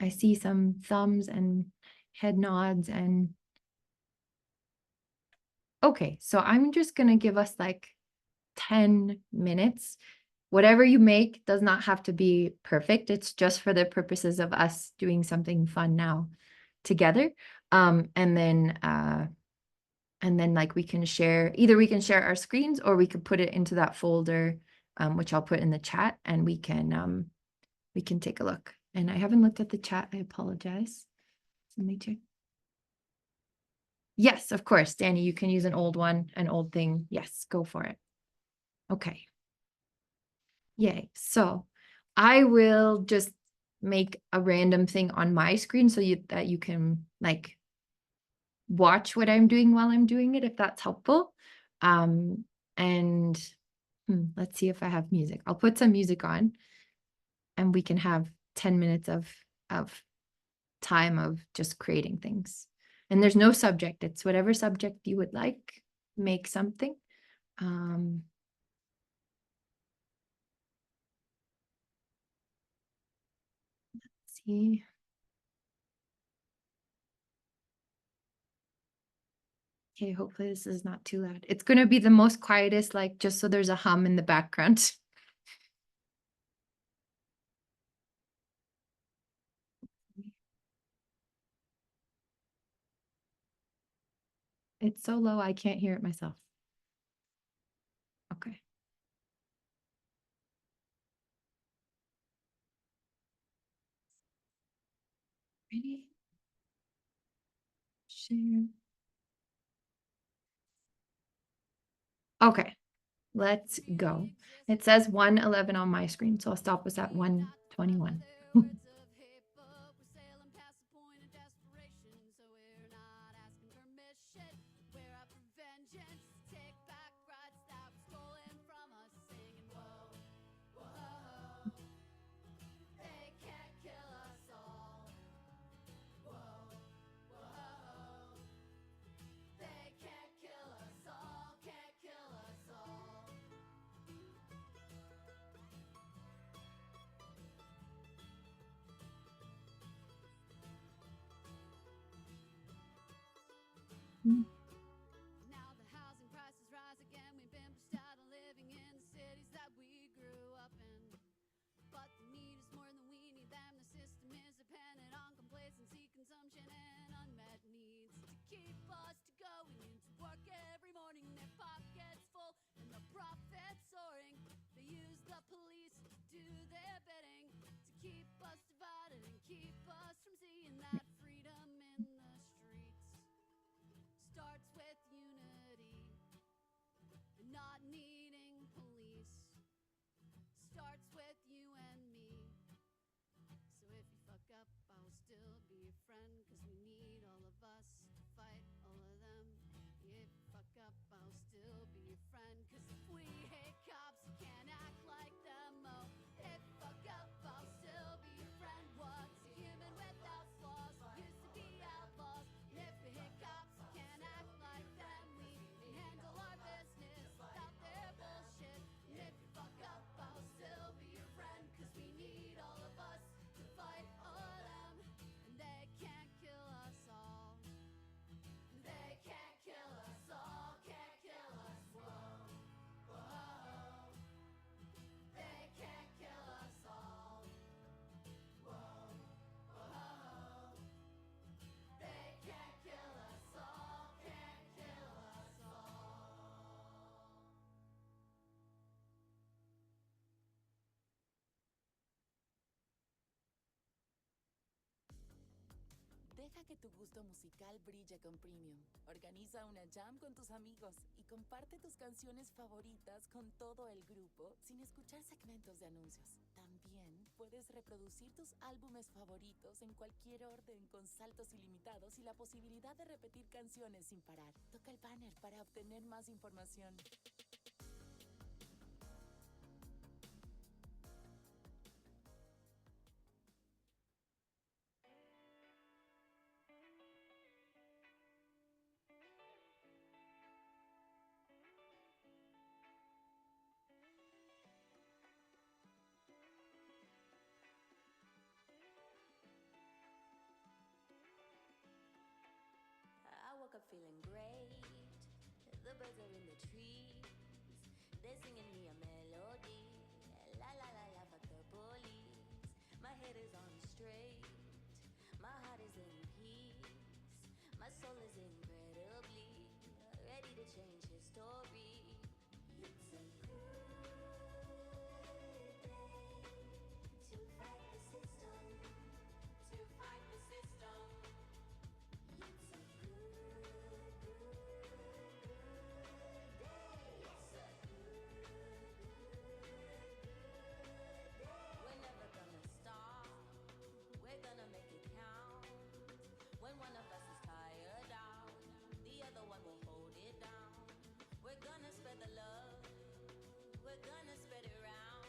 I see some thumbs and head nods and okay, so I'm just gonna give us like 10 minutes. Whatever you make does not have to be perfect. It's just for the purposes of us doing something fun now together. And then like we can share, either we can share our screens or we could put it into that folder, which I'll put in the chat, and we can take a look. And I haven't looked at the chat. I apologize. Somebody check. Yes, of course, Danny, you can use an old one, an old thing. Yes, go for it. Okay. Yay. So I will just make a random thing on my screen so that you can like watch what I'm doing while I'm doing it, if that's helpful. And let's see if I have music. I'll put some music on and we can have 10 minutes of time of just creating things. And there's no subject. It's whatever subject you would like, make something. Let's see. Okay, hopefully this is not too loud. It's going to be the most quietest, like just so there's a hum in the background. It's so low, I can't hear it myself. Okay. Ready? Share. Okay, let's go. It says 1:11 on my screen, so I'll stop us at 1:21. Now the housing prices rise again. We've been pushed out of living in the cities that we grew up in. But the need is more than we need them. The system is dependent on complacency, consumption, and unmet needs to keep us going into work every morning. Their pockets full and the profits soaring. They use the police to do their bidding to keep us divided and keep us from seeing that freedom in the streets. Start Deja que tu gusto musical brille con Premium. Organiza una jam con tus amigos y comparte tus canciones favoritas con todo el grupo sin escuchar segmentos de anuncios. También puedes reproducir tus álbumes favoritos en cualquier orden con saltos ilimitados y la posibilidad de repetir canciones sin parar. Toca el banner para obtener más información. I woke up feeling great. The birds are in the trees. They're singing me a melody. La la la la, fuck the police. My head is on straight. My heart is in peace. My soul is incredibly ready to change history. It's a good day to fight the system. To fight the system. It's a good day. It's a good day. We're never gonna stop. We're gonna make it count. When one of us is tired out, the other one will hold it down. We're gonna spread the love. We're gonna spread it around.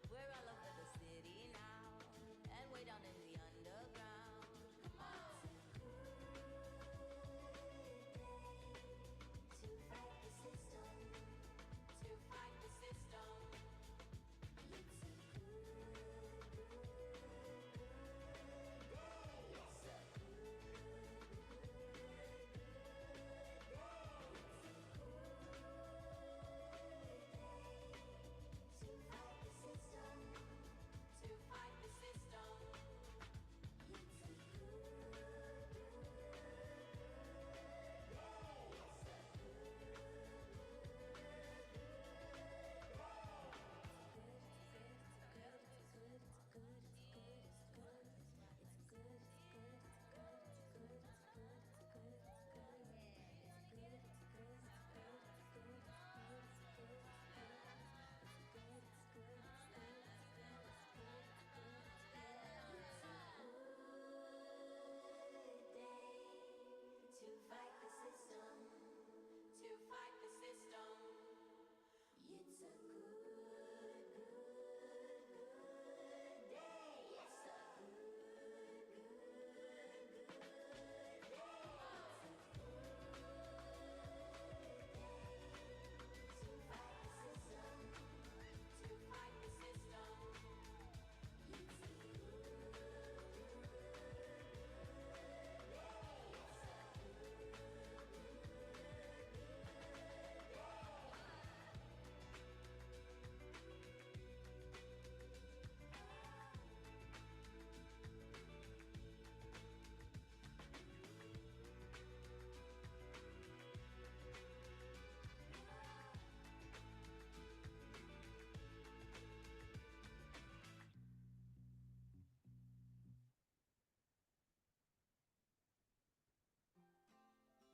We're all over the city now, and way down in the underground. Come on. To fight the system. To fight the system. It's a good day. It's a good day. It's a good day. To fight the system. To fight the system. It's a good to fight the system, to fight the system. It's a good day. It's a good day. It's a good day to fight the system, to fight the system. It's a good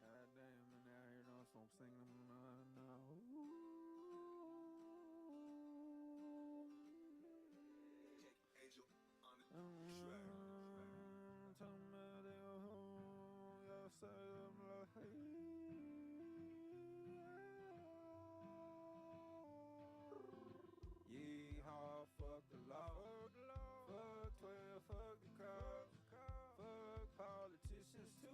God damn, and now here knows so I'm singing them now. Angel on the Talking about they go home, y'all say I'm like, yeehaw, fuck the law, fuck 12, fuck the cops, fuck politicians too.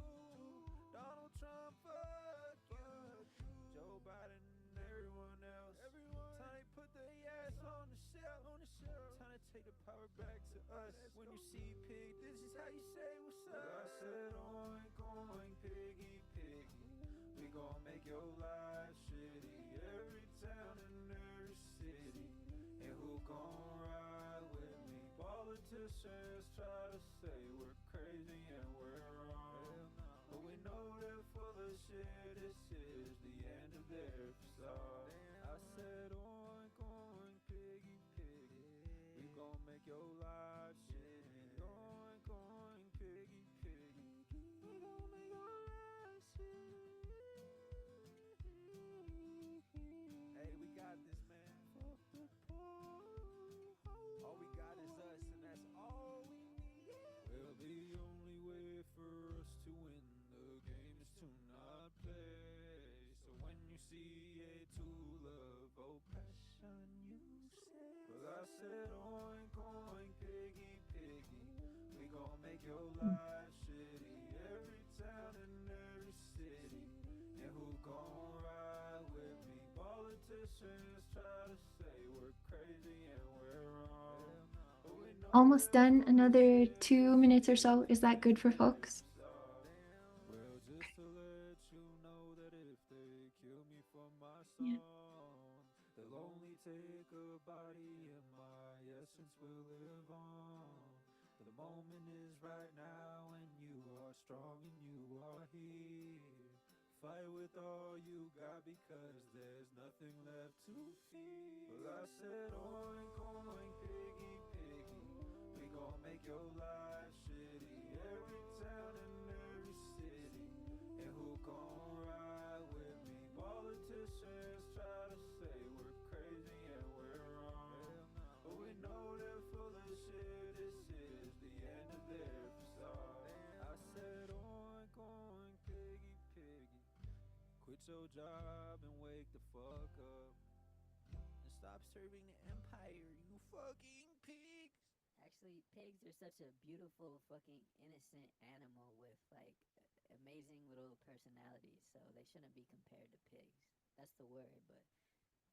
Donald Trump, fuck you. Joe Biden and everyone else. Time to put their ass on the shelf. Time to take the power back to us. When you see pig, this is how you say what's up. I said oink, oink, piggy, piggy. We gon' make your life shitty. Every town and every city. And who gon' ride with me? Politicians try to say we're crazy and we're wrong. But we know they're full of shit. This is the end of their facade. I said oink, oink, piggy, piggy. We gon' make your life shitty. Oink, oink, piggy, piggy. your life shitty. Every town and every city. And who gon' ride with me? Politicians try to say we're crazy and we're wrong. But we know Almost that done. Another 2 minutes or so. Is that good for folks? well, just to let you know that if they kill me for my Yeah. song, they'll only take a body and my essence will live on. The moment is right now and you are strong and you are here. Fight with all you got because there's nothing left to fear. Well, I said oink oink piggy piggy, we gon' make your life shitty. Every town and every city. And who gon' ride with me? Politicians try to say we're crazy and we're wrong. But we know they're full of shit. This is the end of their facade. I said oink oink piggy piggy, quit your job and wake the fuck up. And stop serving the empire, you fucking pigs. Actually, pigs are such a beautiful, fucking innocent animal with like amazing little personalities, so they shouldn't be compared to pigs. That's the word, but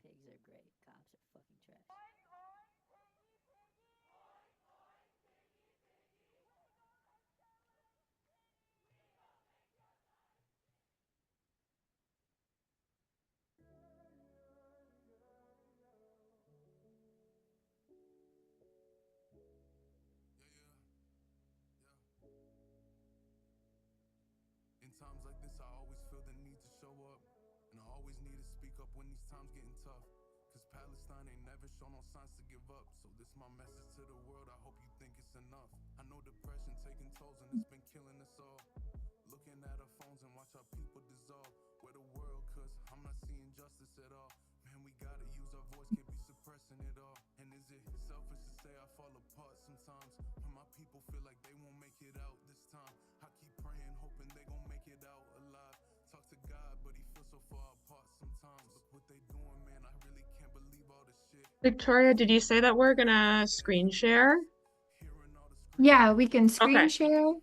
pigs are great. Cops are fucking trash. In times like this, I always feel the need to show up. And I always need to speak up when these times getting tough. Cause Palestine ain't never shown no signs to give up. So this my message to the world, I hope you think it's enough. I know depression taking tolls and it's been killing us all. Looking at our phones and watch our people dissolve. Where the world, cause I'm not seeing justice at all. Man, we gotta use our voice, can't be suppressing it all. And is it selfish to say I fall apart sometimes? When my people feel like they won't make it out this time. I keep praying, hoping they gon' make it out alive. Talk to God, but he feels so far apart sometimes. Look what they doing, man, I really can't believe all this shit. Victoria, did you say that we're gonna screen share? Yeah, we can screen Okay. share.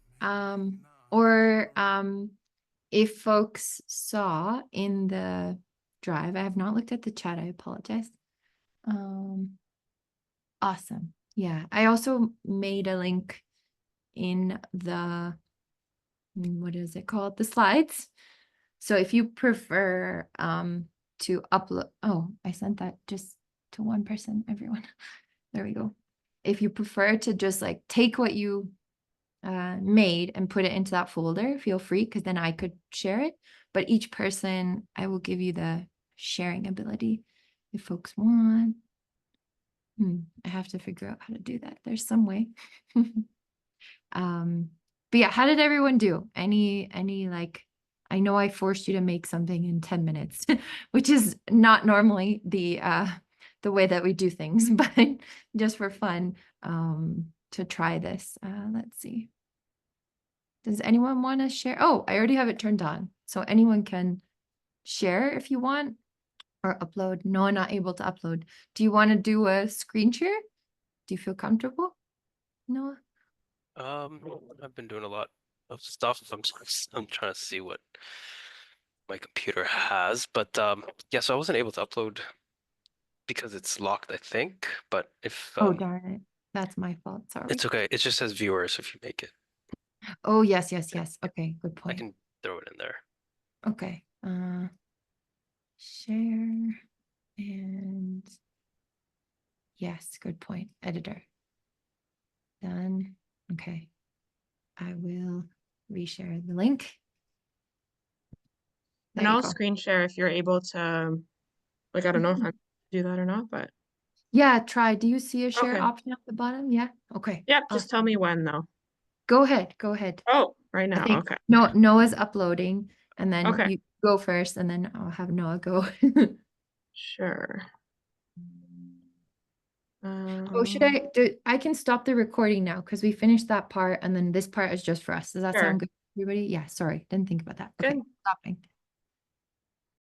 Or if folks saw in the drive, I have not looked at the chat, I apologize. Awesome. Yeah, I also made a link in the, what is it called? The slides. So if you prefer to upload, oh, I sent that just to one person, everyone. There we go. If you prefer to just like take what you made and put it into that folder, feel free, because then I could share it. But each person, I will give you the sharing ability if folks want. I have to figure out how to do that. There's some way. But yeah, how did everyone do? Any like, I know I forced you to make something in 10 minutes, which is not normally the way that we do things, but just for fun to try this. Let's see. Does anyone want to share? Oh, I already have it turned on. So anyone can share if you want or upload. No, I'm not able to upload. Do you want to do a screen share? Do you feel comfortable? Noah? I've been doing a lot of stuff. I'm trying to see what my computer has, but yeah, so I wasn't able to upload because it's locked, I think. But if Oh, darn it. That's my fault. Sorry. it's okay, it just says viewers if you make it. Oh, yes. Yeah. Okay, good I point. can throw it in there. Okay. Share and yes, good point. Editor. Done. Okay. I will reshare the link. There And you I'll go. screen share if you're able to, like, I don't know if I do that or not, but Yeah, try. Do you see a share Okay. option at the bottom? Yeah. Okay. yeah, just tell me when though. Go ahead. Go ahead. Oh, right I now. think Okay. Noah's uploading, and then Okay. you go first, and then I'll have Noah go. Sure. Oh, should I do? I can stop the recording now because we finished that part, and then this part is just for us. Does that Sure. sound good, everybody? Yeah. Sorry, didn't think about that. Okay, Good. stopping.